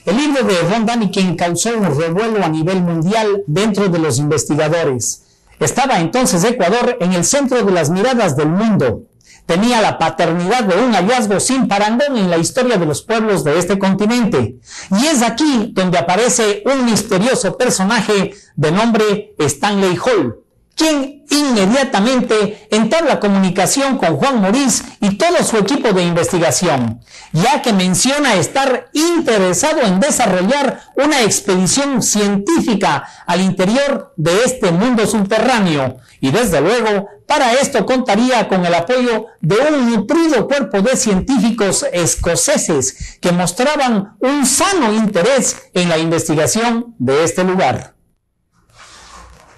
El libro de Ron Daniken causó un revuelo a nivel mundial dentro de los investigadores. Estaba entonces Ecuador en el centro de las miradas del mundo. Tenía la paternidad de un hallazgo sin parangón en la historia de los pueblos de este continente. Y es aquí donde aparece un misterioso personaje de nombre Stanley Hall, quien inmediatamente entabla comunicación con Juan Morís y todo su equipo de investigación, ya que menciona estar interesado en desarrollar una expedición científica al interior de este mundo subterráneo, y desde luego para esto contaría con el apoyo de un nutrido cuerpo de científicos escoceses que mostraban un sano interés en la investigación de este lugar.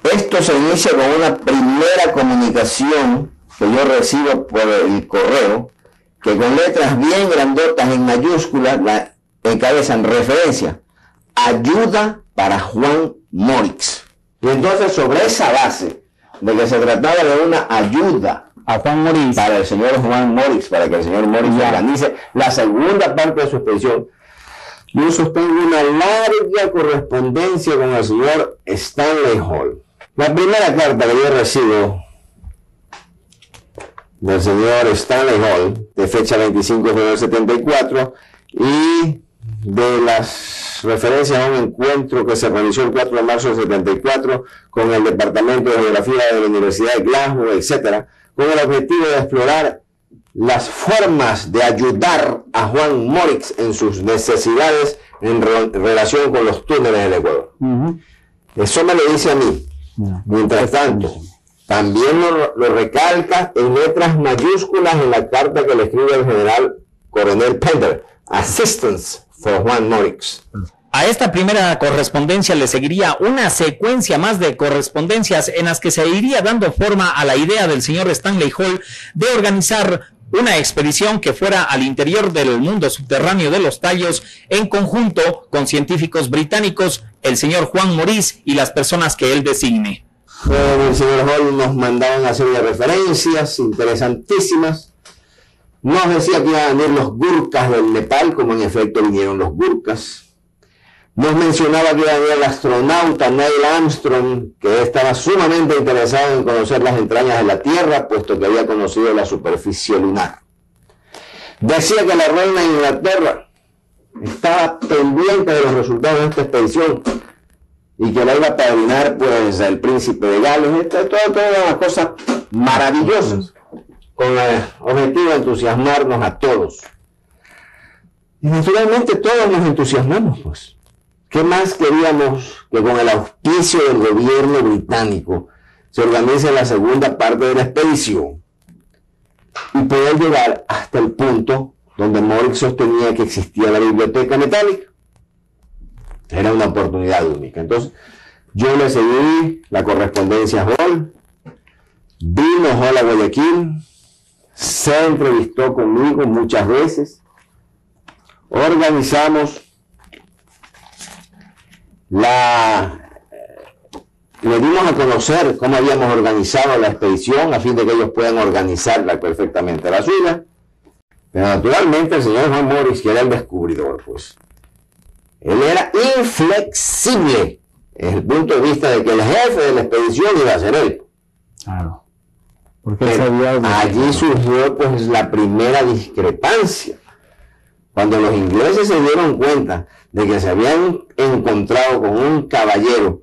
Esto se inicia con una primera comunicación que yo recibo por el correo, que con letras bien grandotas en mayúsculas la encabezan referencia: ayuda para Juan Morix. Y entonces, sobre esa base de que se trataba de una ayuda a Juan Morix, para el señor Juan Morix, para que el señor Morix organice la segunda parte de su expedición, Yo sostengo una larga correspondencia con el señor Stanley Hall. La primera carta que yo recibo del señor Stanley Hall, de fecha 25 de febrero del 74, y de las referencias a un encuentro que se realizó el 4 de marzo del 74 con el Departamento de Geografía de la Universidad de Glasgow, etc., con el objetivo de explorar las formas de ayudar a Juan Morix en sus necesidades en relación con los túneles del Ecuador. Eso me lo dice a mí. Mientras tanto, también lo recalca en letras mayúsculas en la carta que le escribe el general coronel Pender, Assistance for Juan Morix. A esta primera correspondencia le seguiría una secuencia más de correspondencias en las que se iría dando forma a la idea del señor Stanley Hall de organizar una expedición que fuera al interior del mundo subterráneo de los tallos en conjunto con científicos británicos, el señor Juan Morix y las personas que él designe. El señor Hall nos mandaba una serie de referencias interesantísimas. Nos decía que iban a venir los Gurkhas del Nepal, como en efecto vinieron los Gurkhas. Nos mencionaba que iba a venir el astronauta Neil Armstrong, que estaba sumamente interesado en conocer las entrañas de la Tierra, puesto que había conocido la superficie lunar. Decía que la reina de Inglaterra estaba pendiente de los resultados de esta expedición y que la iba a padrinar pues el príncipe de Gales. Todas las cosas maravillosas con el objetivo de entusiasmarnos a todos. Y naturalmente todos nos entusiasmamos, pues. ¿Qué más queríamos que con el auspicio del gobierno británico se organice la segunda parte de la expedición y poder llegar hasta el punto donde Morix sostenía que existía la biblioteca metálica? Era una oportunidad única. Entonces, yo le seguí la correspondencia a Hall, vino Hall a Guayaquil, se entrevistó conmigo muchas veces, organizamos le dimos a conocer cómo habíamos organizado la expedición a fin de que ellos puedan organizarla perfectamente la suya. Pero naturalmente el señor Juan Morix, que era el descubridor, pues él era inflexible desde el punto de vista de que el jefe de la expedición iba a ser él. Claro. Porque allí surgió pues la primera discrepancia. Cuando los ingleses se dieron cuenta de que se habían encontrado con un caballero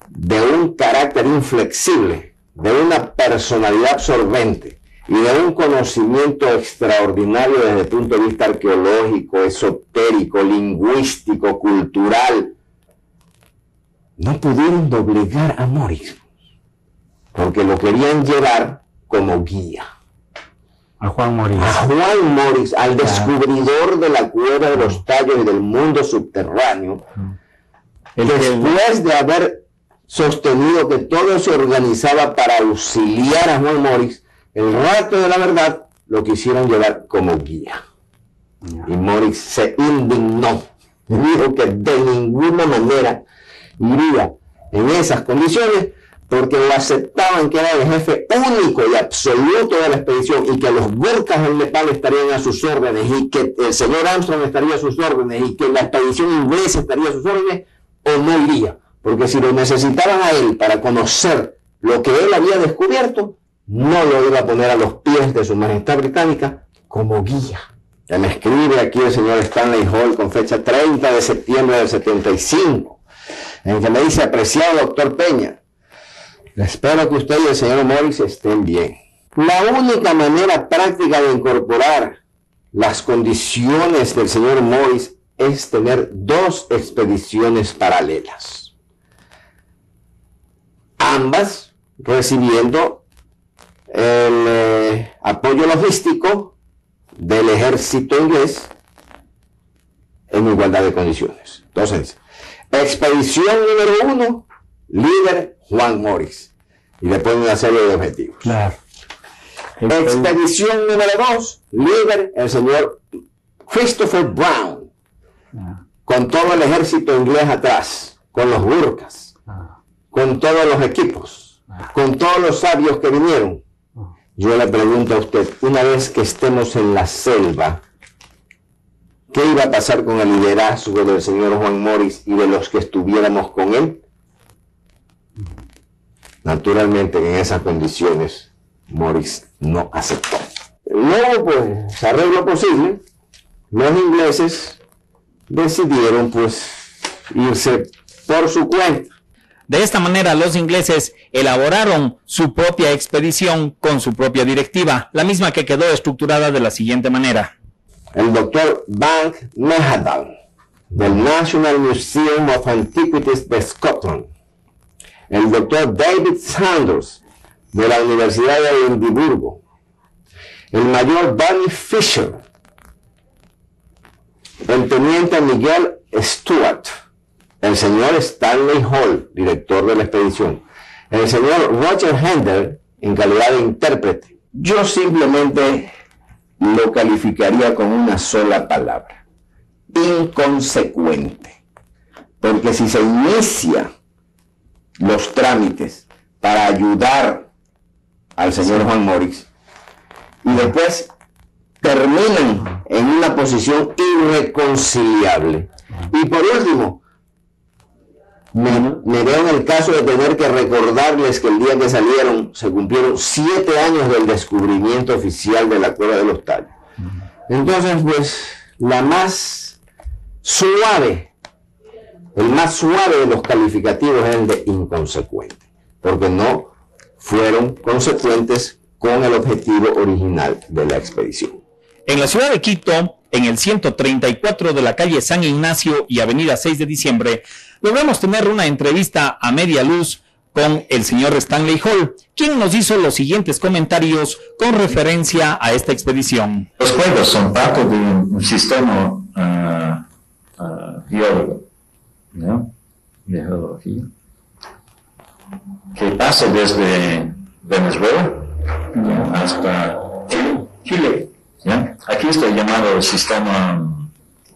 de un carácter inflexible, de una personalidad absorbente y de un conocimiento extraordinario desde el punto de vista arqueológico, esotérico, lingüístico, cultural, no pudieron doblegar a Morix, porque lo querían llevar como guía. A Juan Morix. A Juan Morix, al descubridor de la cueva de los tallos y del mundo subterráneo, después de haber sostenido que todo se organizaba para auxiliar a Juan Morix, el rato de la verdad lo quisieron llevar como guía. Y Morix se indignó y dijo que de ninguna manera iría en esas condiciones, porque lo aceptaban que era el jefe único y absoluto de la expedición y que los Gurkhas del Nepal estarían a sus órdenes y que el señor Armstrong estaría a sus órdenes y que la expedición inglesa estaría a sus órdenes, o no iría, porque si lo necesitaban a él para conocer lo que él había descubierto, no lo iba a poner a los pies de su majestad británica como guía. Ya me escribe aquí el señor Stanley Hall con fecha 30 de septiembre del 75, en que me dice: apreciado doctor Peña, espero que usted y el señor Morix estén bien. La única manera práctica de incorporar las condiciones del señor Morix es tener dos expediciones paralelas, ambas recibiendo el apoyo logístico del ejército inglés en igualdad de condiciones. Entonces, expedición número 1, líder Juan Morix, y le ponen una serie de objetivos. Claro. Expedición número 2, líder el señor Christopher Brown, con todo el ejército inglés atrás, con los Gurkhas, con todos los equipos, con todos los sabios que vinieron. Yo le pregunto a usted, una vez que estemos en la selva, ¿Qué iba a pasar con el liderazgo del señor Juan Morris y de los que estuviéramos con él? Naturalmente, en esas condiciones, Morris no aceptó. Luego, pues, se arregló posible. Los ingleses decidieron, pues, irse por su cuenta. De esta manera, los ingleses elaboraron su propia expedición con su propia directiva, la misma que quedó estructurada de la siguiente manera. El doctor Bank Mehadal, del National Museum of Antiquities de Scotland. El doctor David Sanders, de la Universidad de Edimburgo. El mayor Barney Fisher. El teniente Miguel Stewart. El señor Stanley Hall, director de la expedición. El señor Roger Hendel, en calidad de intérprete. Yo simplemente lo calificaría con una sola palabra: inconsecuente. Porque si se inicia los trámites para ayudar al señor Juan Morris y después terminan en una posición irreconciliable, y por último me veo en el caso de tener que recordarles que el día que salieron se cumplieron 7 años del descubrimiento oficial de la Cueva de los Tallos. Entonces, pues, el más suave de los calificativos es el de inconsecuente, porque no fueron consecuentes con el objetivo original de la expedición. En la ciudad de Quito, en el 134 de la calle San Ignacio y avenida 6 de diciembre, logramos tener una entrevista a media luz con el señor Stanley Hall, quien nos hizo los siguientes comentarios con referencia a esta expedición. Los cuevas son parte de un sistema geólogo, ¿no? De geología, que pasa desde Venezuela hasta Chile. ¿Ya? Aquí está llamado el sistema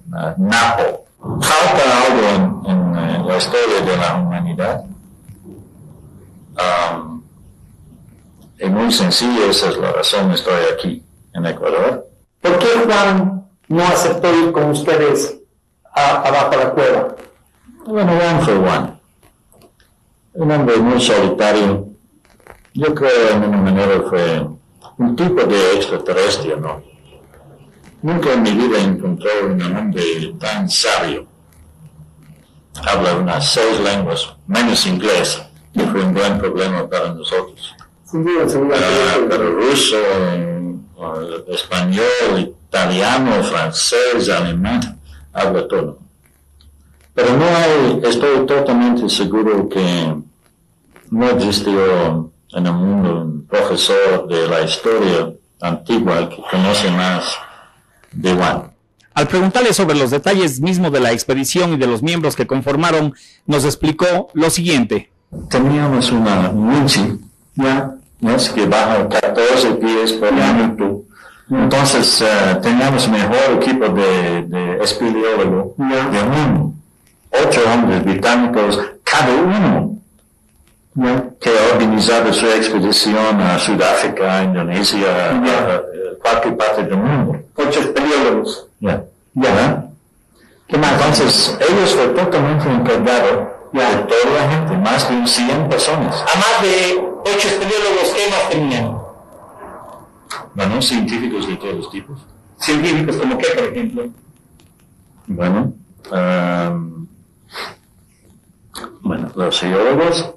Napo. Falta algo en la historia de la humanidad. Es muy sencillo, esa es la razón que estoy aquí, en Ecuador. ¿Por qué Juan no aceptó ir con ustedes abajo a la cueva? Bueno, Juan fue Juan. Un hombre muy solitario. Yo creo en una manera fue un tipo de extraterrestre, ¿no? Nunca en mi vida encontré un hombre tan sabio. Habla unas 6 lenguas, menos inglés, que fue un gran problema para nosotros. Pero ruso, español, italiano, francés, alemán, habla todo. Pero estoy totalmente seguro que no existió en el mundo un profesor de la historia antigua que conoce más de Juan. Al preguntarle sobre los detalles mismos de la expedición y de los miembros que conformaron, nos explicó lo siguiente. Teníamos una Winchi, que baja 14 pies por minuto. Entonces teníamos mejor equipo de espeleólogo del mundo. 8 hombres británicos, cada uno, que ha organizado su expedición a Sudáfrica, Indonesia, a cualquier parte del mundo. 8 espeleólogos. ¿Qué más? Entonces, ellos fueron totalmente encargados de toda la gente, más de 100 personas. A más de 8 espeleólogos, ¿qué más tenían? Bueno, científicos de todos los tipos. ¿Científicos como qué, por ejemplo? Bueno, los geólogos,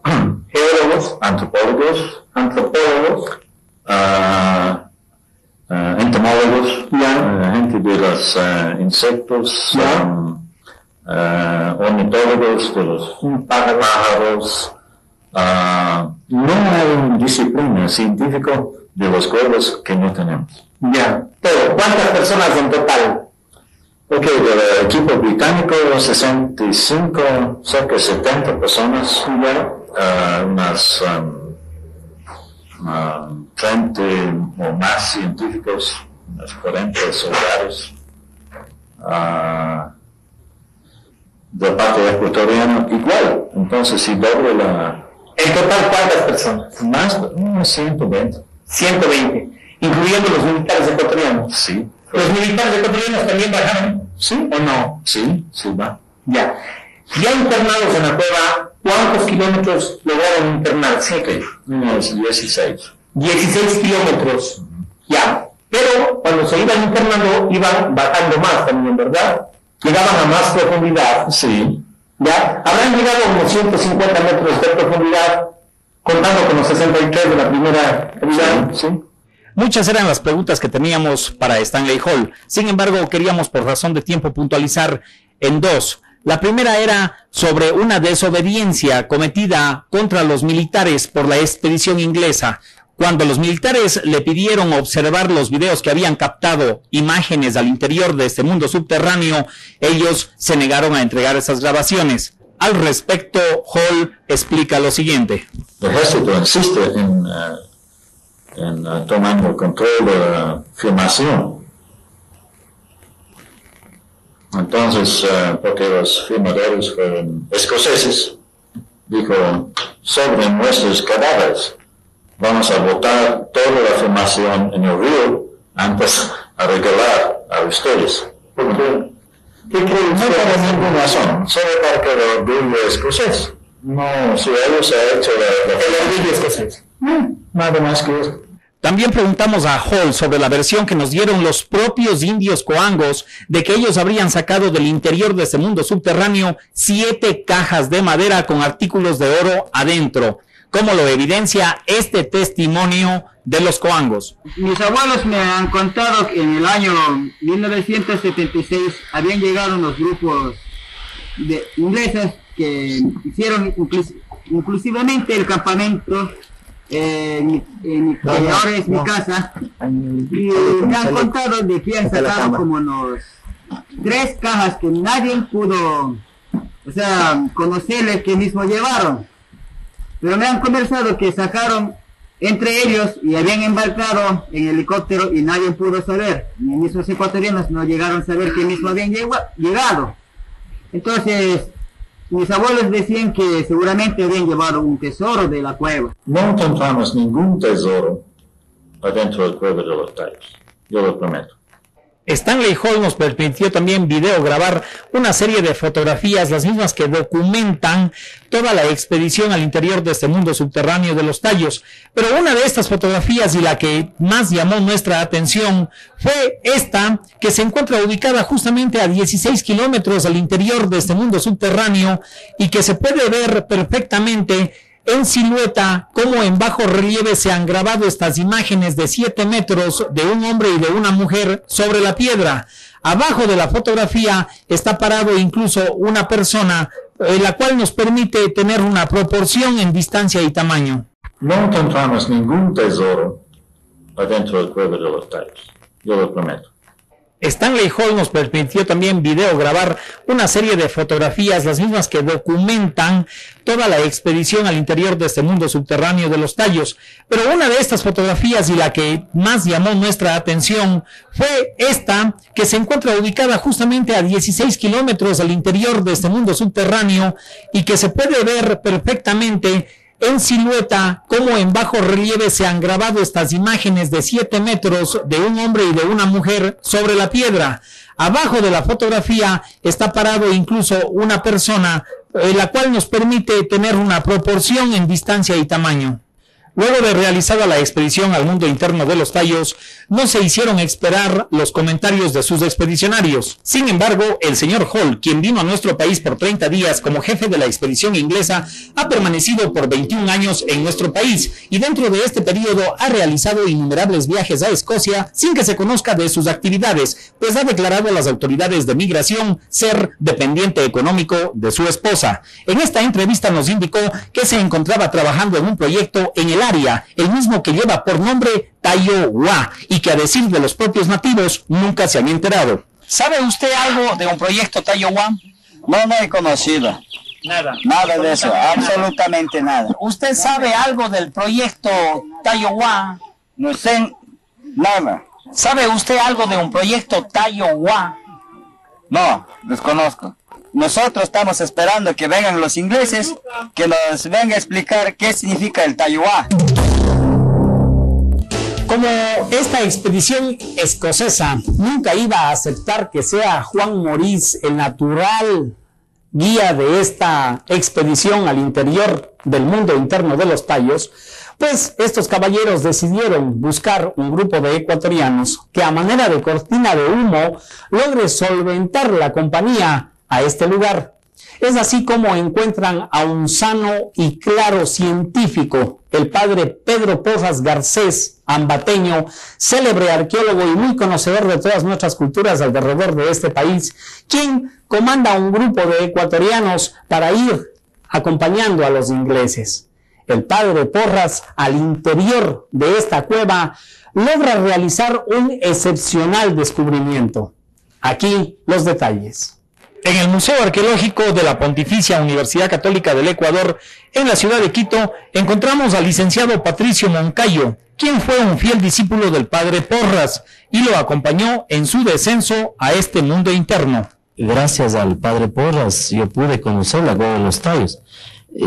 antropólogos, entomólogos, gente de los insectos, ornitólogos, de los pájaros. No hay una disciplina científica de los cuervos que no tenemos. Pero, ¿cuántas personas en total? Ok, del equipo británico, 65, cerca de 70 personas, unas 30 o más científicos, unos 40 soldados. De parte ecuatoriana, igual. Entonces, si doble la... ¿En total cuántas personas? Más de unos 120. 120, incluyendo los militares ecuatorianos. Sí. ¿Los militares ecuatorianos también bajaron? ¿Sí o no? Sí, sí va. Ya. Ya internados en la cueva, ¿cuántos kilómetros lograron internarse? Ok, unos 16. 16 kilómetros. Ya. Pero cuando se iban internando, iban bajando más también, ¿verdad? Llegaban a más profundidad. Sí. ¿Ya? Habrán llegado a unos 150 metros de profundidad, contando con los 63 de la primera unidad. Sí. Muchas eran las preguntas que teníamos para Stanley Hall. Sin embargo, queríamos por razón de tiempo puntualizar en dos. La primera era sobre una desobediencia cometida contra los militares por la expedición inglesa. Cuando los militares le pidieron observar los videos que habían captado imágenes al interior de este mundo subterráneo, ellos se negaron a entregar esas grabaciones. Al respecto, Hall explica lo siguiente. El ejército insiste en tomando control de la filmación. Entonces, porque los filmadores fueron escoceses, dijo, sobre nuestros cadáveres vamos a botar toda la filmación en el río antes de regalar a ustedes. ¿Por qué? No para ninguna razón, solo para que el orgullo escocés. No, si ellos han hecho el orgullo escocés. Nada más que eso. También preguntamos a Hall sobre la versión que nos dieron los propios indios coangos de que ellos habrían sacado del interior de este mundo subterráneo 7 cajas de madera con artículos de oro adentro, como lo evidencia este testimonio de los coangos. Mis abuelos me han contado que en el año 1976 habían llegado unos grupos de ingleses que hicieron inclusivamente el campamento en mi casa, y me han contado de que han sacado como unos 3 cajas que nadie pudo, conocerles que mismo llevaron, pero me han conversado que sacaron entre ellos y habían embarcado en helicóptero y nadie pudo saber, ni mismos ecuatorianos no llegaron a saber que mismo habían llegado. Entonces mis abuelos decían que seguramente habían llevado un tesoro de la cueva. No encontramos ningún tesoro adentro del cueva de los tallos, yo lo prometo. Stanley Hall nos permitió también videograbar una serie de fotografías, las mismas que documentan toda la expedición al interior de este mundo subterráneo de los tallos. Pero una de estas fotografías, y la que más llamó nuestra atención, fue esta, que se encuentra ubicada justamente a 16 kilómetros al interior de este mundo subterráneo y que se puede ver perfectamente en silueta cómo en bajo relieve se han grabado estas imágenes de 7 metros de un hombre y de una mujer sobre la piedra. Abajo de la fotografía está parado incluso una persona, la cual nos permite tener una proporción en distancia y tamaño. No encontramos ningún tesoro adentro del cueva de los tallos, yo lo prometo. Stanley Hall nos permitió también videograbar una serie de fotografías, las mismas que documentan toda la expedición al interior de este mundo subterráneo de los tallos. Pero una de estas fotografías, y la que más llamó nuestra atención, fue esta, que se encuentra ubicada justamente a 16 kilómetros al interior de este mundo subterráneo y que se puede ver perfectamente en silueta cómo en bajo relieve se han grabado estas imágenes de 7 metros de un hombre y de una mujer sobre la piedra. Abajo de la fotografía está parado incluso una persona, la cual nos permite tener una proporción en distancia y tamaño. Luego de realizada la expedición al mundo interno de los tallos, no se hicieron esperar los comentarios de sus expedicionarios. Sin embargo, el señor Hall, quien vino a nuestro país por 30 días como jefe de la expedición inglesa, ha permanecido por 21 años en nuestro país y dentro de este periodo ha realizado innumerables viajes a Escocia sin que se conozca de sus actividades, pues ha declarado a las autoridades de migración ser dependiente económico de su esposa. En esta entrevista nos indicó que se encontraba trabajando en un proyecto en el área, el mismo que lleva por nombre Tayo Wa, y que a decir de los propios nativos nunca se han enterado. ¿Sabe usted algo de un proyecto Tayo Wa? No he conocido. Nada. Nada de eso, absolutamente nada. ¿Usted sabe algo del proyecto Tayo Wa? No sé nada. ¿Sabe usted algo de un proyecto Tayo Wa? No, desconozco. Nosotros estamos esperando que vengan los ingleses, que nos vengan a explicar qué significa el Tayo Wa. Como esta expedición escocesa nunca iba a aceptar que sea Juan Morís el natural guía de esta expedición al interior del mundo interno de los Tayos, pues estos caballeros decidieron buscar un grupo de ecuatorianos que a manera de cortina de humo logre solventar la compañía a este lugar. Es así como encuentran a un sano y claro científico, el padre Pedro Porras Garcés, ambateño, célebre arqueólogo y muy conocedor de todas nuestras culturas alrededor de este país, quien comanda un grupo de ecuatorianos para ir acompañando a los ingleses. El padre Porras, al interior de esta cueva, logra realizar un excepcional descubrimiento. Aquí los detalles. En el Museo Arqueológico de la Pontificia Universidad Católica del Ecuador, en la ciudad de Quito, encontramos al licenciado Patricio Moncayo, quien fue un fiel discípulo del padre Porras y lo acompañó en su descenso a este mundo interno. Gracias al padre Porras yo pude conocer la cueva de los Tayos.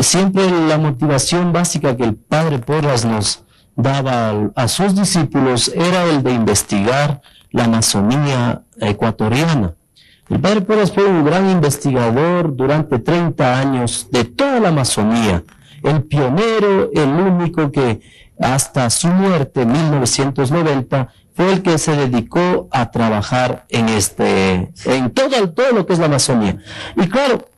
Siempre la motivación básica que el padre Porras nos daba a sus discípulos era el de investigar la Amazonía ecuatoriana. El padre Porras fue un gran investigador durante 30 años de toda la Amazonía, el pionero, el único que hasta su muerte en 1990 fue el que se dedicó a trabajar en todo lo que es la Amazonía. Y claro,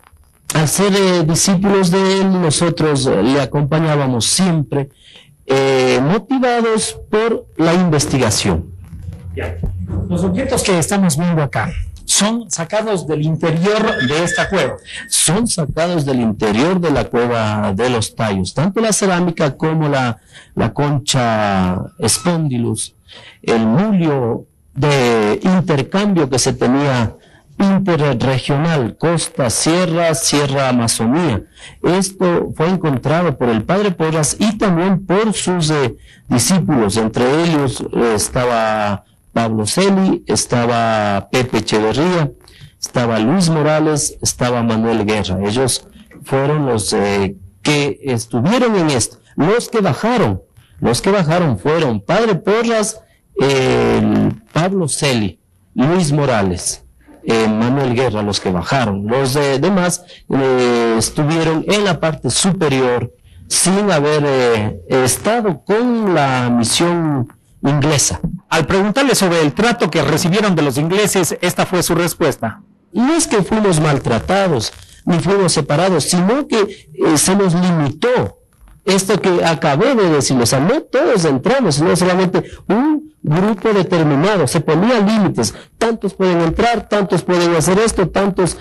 al ser discípulos de él, nosotros le acompañábamos siempre, motivados por la investigación. Los objetos que estamos viendo acá son sacados del interior de esta cueva. Son sacados del interior de la cueva de los Tayos, tanto la cerámica como la concha Spondylus, el mulio de intercambio que se tenía interregional, costa, sierra, Amazonía. Esto fue encontrado por el padre Porras y también por sus discípulos. Entre ellos estaba Pablo Celi, estaba Pepe Echeverría, estaba Luis Morales, estaba Manuel Guerra. Ellos fueron los que estuvieron en esto. Los que bajaron fueron Padre Porras, Pablo Celi, Luis Morales, Manuel Guerra, los que bajaron. Los demás estuvieron en la parte superior sin haber estado con la misión inglesa. Al preguntarle sobre el trato que recibieron de los ingleses, esta fue su respuesta. No es que fuimos maltratados, ni fuimos separados, sino que se nos limitó. Esto que acabé de decir, o sea, no todos entramos, sino solamente un grupo determinado, se ponían límites, tantos pueden entrar, tantos pueden hacer esto, tantos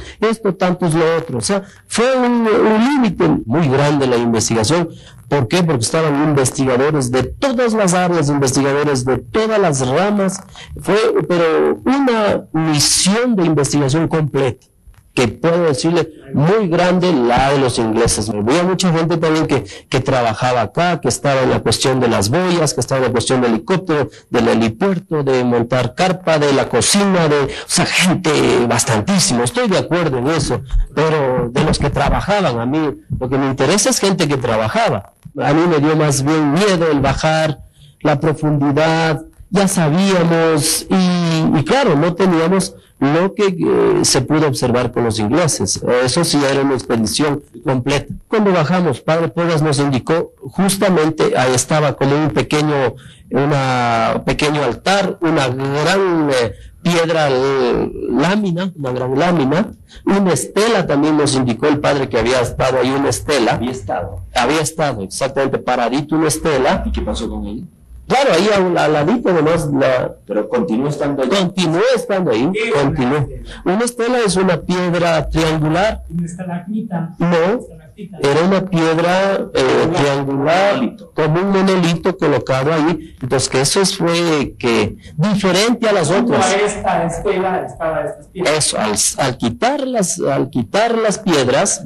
lo otro, o sea, fue un límite muy grande la investigación. ¿Por qué? Porque estaban investigadores de todas las áreas, investigadores de todas las ramas, pero una misión de investigación completa, que puedo decirle muy grande, la de los ingleses. Había mucha gente también que trabajaba acá, que estaba en la cuestión de las boyas, que estaba en la cuestión del helicóptero, del helipuerto, de montar carpa, de la cocina, o sea, gente bastantísimo, estoy de acuerdo en eso, pero de los que trabajaban, a mí lo que me interesa es gente que trabajaba. A mí me dio más bien miedo el bajar, la profundidad, ya sabíamos, y claro, no teníamos lo que se pudo observar con los ingleses. Eso sí era una expedición completa. Cuando bajamos, Padre Porras nos indicó, justamente ahí estaba como un pequeño altar, una gran piedra lámina, una gran lámina, una estela también nos indicó el padre que había estado ahí, una estela. Había estado, exactamente, paradito una estela. ¿Y qué pasó con él? Claro, ahí al ladito además. Pero continuó estando ahí. Continuó estando ahí, continuó. Una estela es una piedra triangular. ¿Una estalactita? No, era una piedra triangular, como un monolito colocado ahí. Entonces, que eso fue diferente a las otras. Esta estela estaba estas piedras. Eso, al quitar las piedras,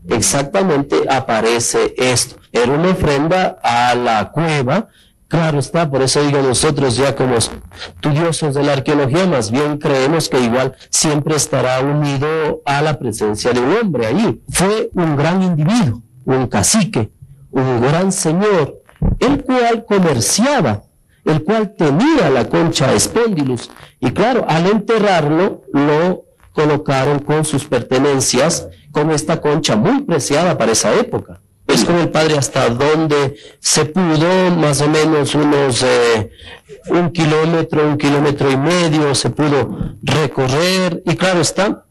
exactamente aparece esto. Era una ofrenda a la cueva. Claro está, por eso digo, nosotros ya como estudiosos de la arqueología, más bien creemos que igual siempre estará unido a la presencia de un hombre allí. Fue un gran individuo, un cacique, un gran señor, el cual comerciaba el cual tenía la concha Spondylus. Y claro, al enterrarlo, lo colocaron con sus pertenencias, con esta concha muy preciada para esa época. Es con el padre hasta donde se pudo, más o menos unos 1 kilómetro, 1,5 kilómetros, se pudo recorrer. Y claro está,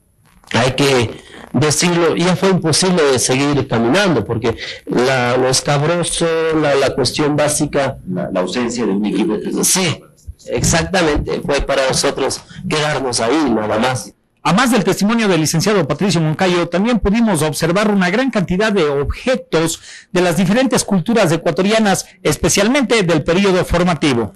hay que decirlo, ya fue imposible de seguir caminando, porque lo escabroso, la cuestión básica, la ausencia de un equipo. Sí, exactamente, fue para nosotros quedarnos ahí, nada más. A más del testimonio del licenciado Patricio Moncayo, también pudimos observar una gran cantidad de objetos de las diferentes culturas ecuatorianas, especialmente del periodo formativo.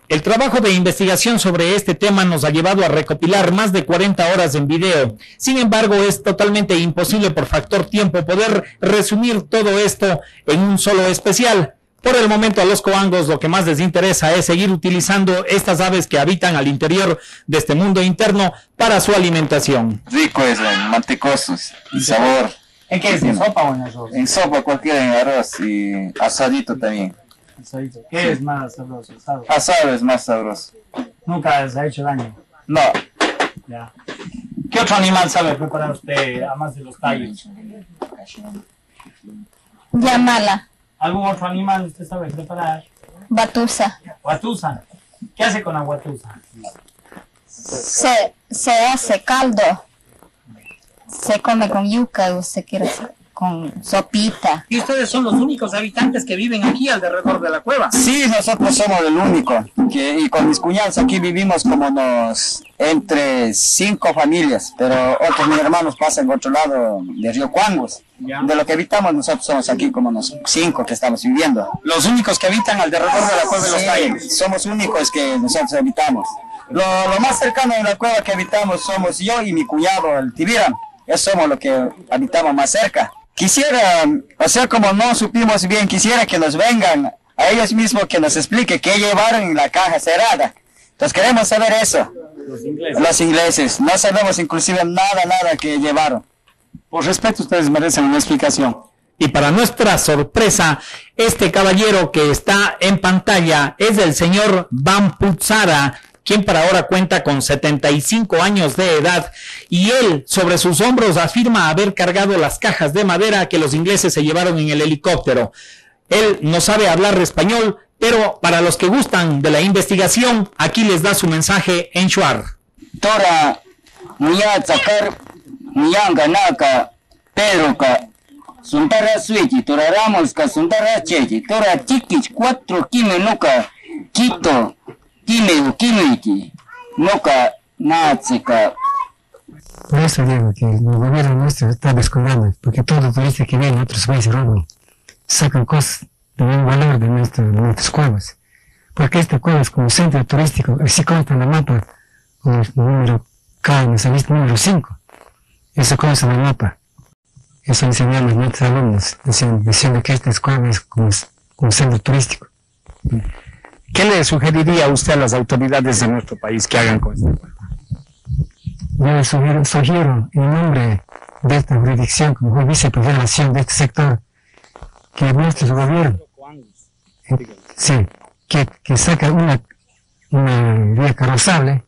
El trabajo de investigación sobre este tema nos ha llevado a recopilar más de 40 horas en video. Sin embargo, es totalmente imposible por factor tiempo poder resumir todo esto en un solo especial. Por el momento a los coangos lo que más les interesa es seguir utilizando estas aves que habitan al interior de este mundo interno para su alimentación. Rico es, mantecoso y sabor. ¿En qué es? ¿En sopa o en arroz? En sopa cualquiera, en arroz y asadito también. Asadito. ¿Qué es más sabroso? Asado. Asado es más sabroso. ¿Nunca se ha hecho daño? No. Ya. ¿Qué otro animal sabe preparar usted, además de los tallos? Yamala. ¿Algún otro animal usted sabe preparar? Batusa. Guatusa. ¿Qué hace con la guatusa? Se hace caldo. Se come con yuca o se quiere hacer con sopita. ¿Y ustedes son los únicos habitantes que viven aquí alrededor de la cueva? Sí, nosotros somos el único. Y con mis cuñados aquí vivimos como entre 5 familias, pero otros mis hermanos pasan por otro lado de Río Cuangos. De lo que habitamos nosotros somos aquí como unos 5 que estamos viviendo. Los únicos que habitan alrededor de la cueva de los tallos. Somos únicos que nosotros habitamos. Lo más cercano de la cueva que habitamos somos yo y mi cuñado, el Tibira. Eso somos los que habitamos más cerca. Quisiera, o sea, como no supimos bien, quisiera que nos vengan a ellos mismos que nos explique qué llevaron en la caja cerrada. Entonces queremos saber eso. Los ingleses. No sabemos inclusive nada que llevaron. Por respeto, ustedes merecen una explicación. Y para nuestra sorpresa, este caballero que está en pantalla es el señor Bamputsara, quien para ahora cuenta con 75 años de edad, y él sobre sus hombros afirma haber cargado las cajas de madera que los ingleses se llevaron en el helicóptero. Él no sabe hablar español, pero para los que gustan de la investigación, aquí les da su mensaje en Shuar. Tora, Miyazakar, Miyanganaka, Pedroka, Suntara Suichi, Tora Ramoska, Suntara Chechi, Tora Chikich, 4 Kimenuka, Quito, Kimiki, Noka, Natsika. Por eso digo que el gobierno nuestro está descuidando, porque todo turista que viene a otros países roban, sacan cosas de buen valor de nuestras cuevas. Porque esta cueva es como centro turístico, así consta en la mapa, con el número K, nos ha visto número 5. Eso consta en el mapa. Eso enseñamos a nuestros alumnos, diciendo que esta escuela es como centro turístico. ¿Qué le sugeriría usted a las autoridades de nuestro país que hagan con esto? Yo le sugiero en nombre de esta jurisdicción, como viceprefederación de este sector, que nuestro gobierno que saca una vía carrozable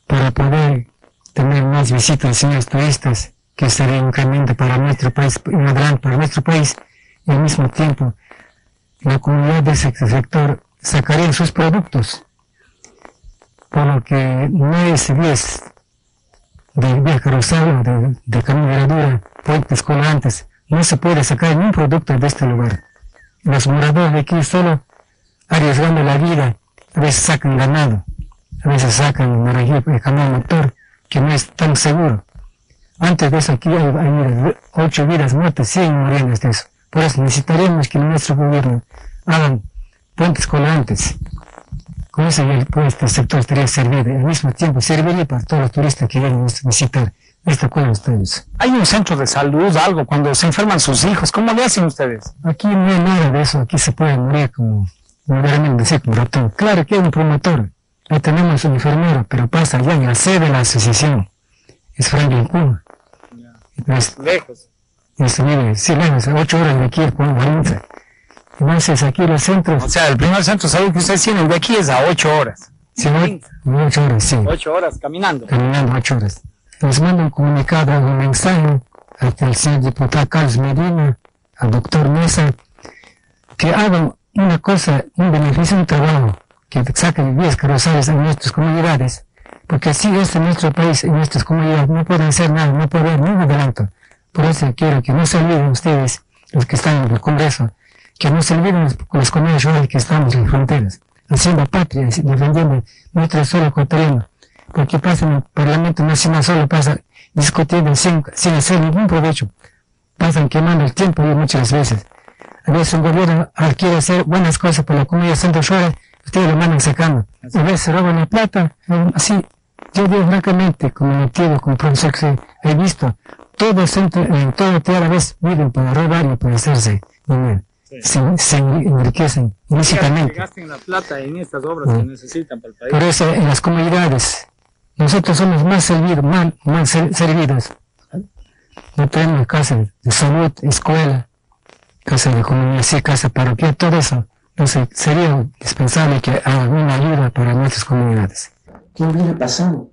para poder tener más visitas de señores turistas, que sería un incremento para nuestro país, un gran para nuestro país, y al mismo tiempo la comunidad de ese sector sacaría sus productos, por lo que no es vías de vía carrozable, de camino de herradura, puentes colantes, no se puede sacar ningún producto de este lugar. Los moradores de aquí solo arriesgando la vida, a veces sacan ganado, a veces sacan el camión motor, que no es tan seguro. Antes de eso aquí hay 8 vidas muertas, 100 muriendo de eso. Por eso necesitaremos que nuestro gobierno hagan puentes colantes. Con eso este sector estaría servido, y al mismo tiempo serviría para todos los turistas que vienen a visitar esta cueva de ustedes. ¿Hay un centro de salud, algo, cuando se enferman sus hijos? ¿Cómo le hacen ustedes? Aquí no hay nada de eso, aquí se puede morir como ratón. Claro que hay un promotor, ahí tenemos un enfermero, pero pasa allá en la sede de la asociación, es Franklin Puma. Lejos. Sí, lejos, 8 horas de aquí a Valencia. Entonces aquí los centros... O sea, el primer centro de salud que ustedes tienen de aquí es a 8 horas. Sí, 8 horas, sí. 8 horas caminando. Caminando 8 horas. Les mando un comunicado, un mensaje al señor diputado Carlos Medina, al doctor Mesa, que hagan una cosa, un beneficio, un trabajo, que saquen 10 carrozales en nuestras comunidades, porque así en nuestro país, en nuestras comunidades, no pueden hacer nada, no puede haber ningún adelanto. Por eso quiero que no se olviden ustedes, los que están en el Congreso, que no se olviden los comunidades rurales que estamos en las fronteras, haciendo patria, defendiendo nuestro suelo ecuatoriano, porque pasa en el Parlamento Nacional, solo pasa discutiendo sin hacer ningún provecho, pasan quemando el tiempo y muchas veces. A veces un gobierno quiere hacer buenas cosas por la comunidad centro-rural, ustedes lo mandan sacando. A veces se roban la plata, así. Yo digo francamente, como entiendo, como profesor que he visto, todo centro, en toda tierra a veces viven para robar y para hacerse dinero. Se enriquecen ilícitamente. Que gasten la plata en estas obras que necesitan para el país. Por eso en las comunidades, nosotros somos más servidos. No tenemos casa de salud, escuela, casa de comunidad, sí, casa parroquial, todo eso. Entonces sería indispensable que haga alguna ayuda para nuestras comunidades. ¿Qué hubiera pasado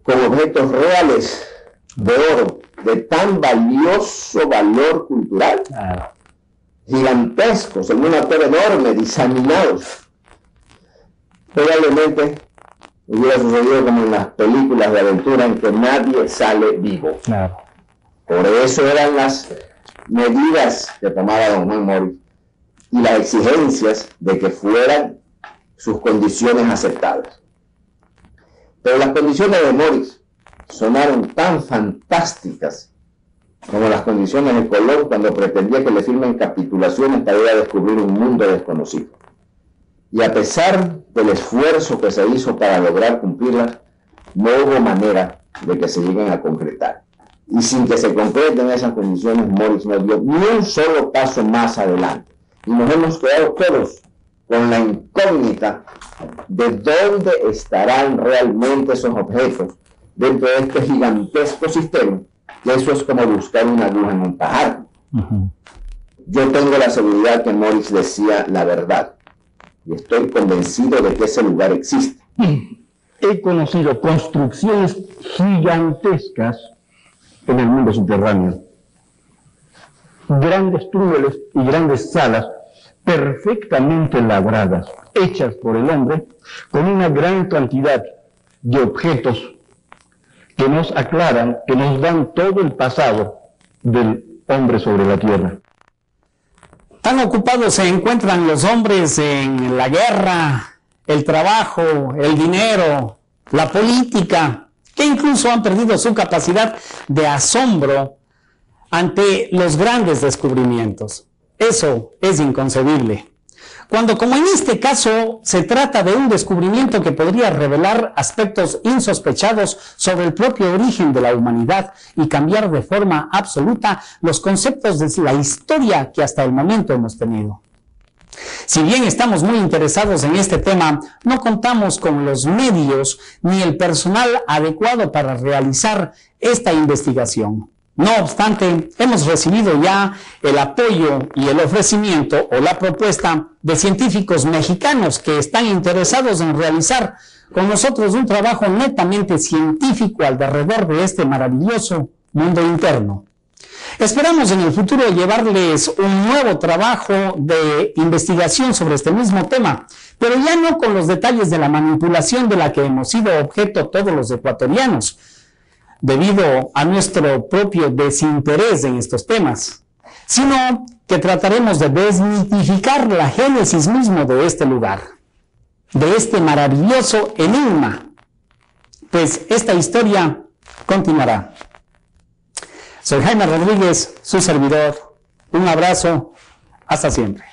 con objetos reales de oro de tan valioso valor cultural? Gigantescos, en una torre enorme, diseminados? Probablemente hubiera sucedido como en las películas de aventura en que nadie sale vivo. Por eso eran las medidas que tomaba don Juan Moritz y las exigencias de que fueran sus condiciones aceptadas. Pero las condiciones de Moritz sonaron tan fantásticas como las condiciones de Colón cuando pretendía que le firmen capitulaciones para ir a descubrir un mundo desconocido. Y a pesar del esfuerzo que se hizo para lograr cumplirlas, no hubo manera de que se lleguen a concretar. Y sin que se concreten esas condiciones, Moritz no dio ni un solo paso más adelante. Y nos hemos quedado todos con la incógnita de dónde estarán realmente esos objetos dentro de este gigantesco sistema, que eso es como buscar una aguja en un pajar. Yo tengo la seguridad que Moritz decía la verdad, y estoy convencido de que ese lugar existe. He conocido construcciones gigantescas en el mundo subterráneo. Grandes túneles y grandes salas perfectamente labradas, hechas por el hombre, con una gran cantidad de objetos que nos aclaran, que nos dan todo el pasado del hombre sobre la tierra. Tan ocupados se encuentran los hombres en la guerra, el trabajo, el dinero, la política, que incluso han perdido su capacidad de asombro ante los grandes descubrimientos. Eso es inconcebible. Cuando, como en este caso, se trata de un descubrimiento que podría revelar aspectos insospechados sobre el propio origen de la humanidad y cambiar de forma absoluta los conceptos de la historia que hasta el momento hemos tenido. Si bien estamos muy interesados en este tema, no contamos con los medios ni el personal adecuado para realizar esta investigación. No obstante, hemos recibido ya el apoyo y el ofrecimiento o la propuesta de científicos mexicanos que están interesados en realizar con nosotros un trabajo netamente científico alrededor de este maravilloso mundo interno. Esperamos en el futuro llevarles un nuevo trabajo de investigación sobre este mismo tema, pero ya no con los detalles de la manipulación de la que hemos sido objeto todos los ecuatorianos, debido a nuestro propio desinterés en estos temas, sino que trataremos de desmitificar la génesis mismo de este lugar, de este maravilloso enigma, pues esta historia continuará. Soy Jaime Rodríguez, su servidor. Un abrazo, hasta siempre.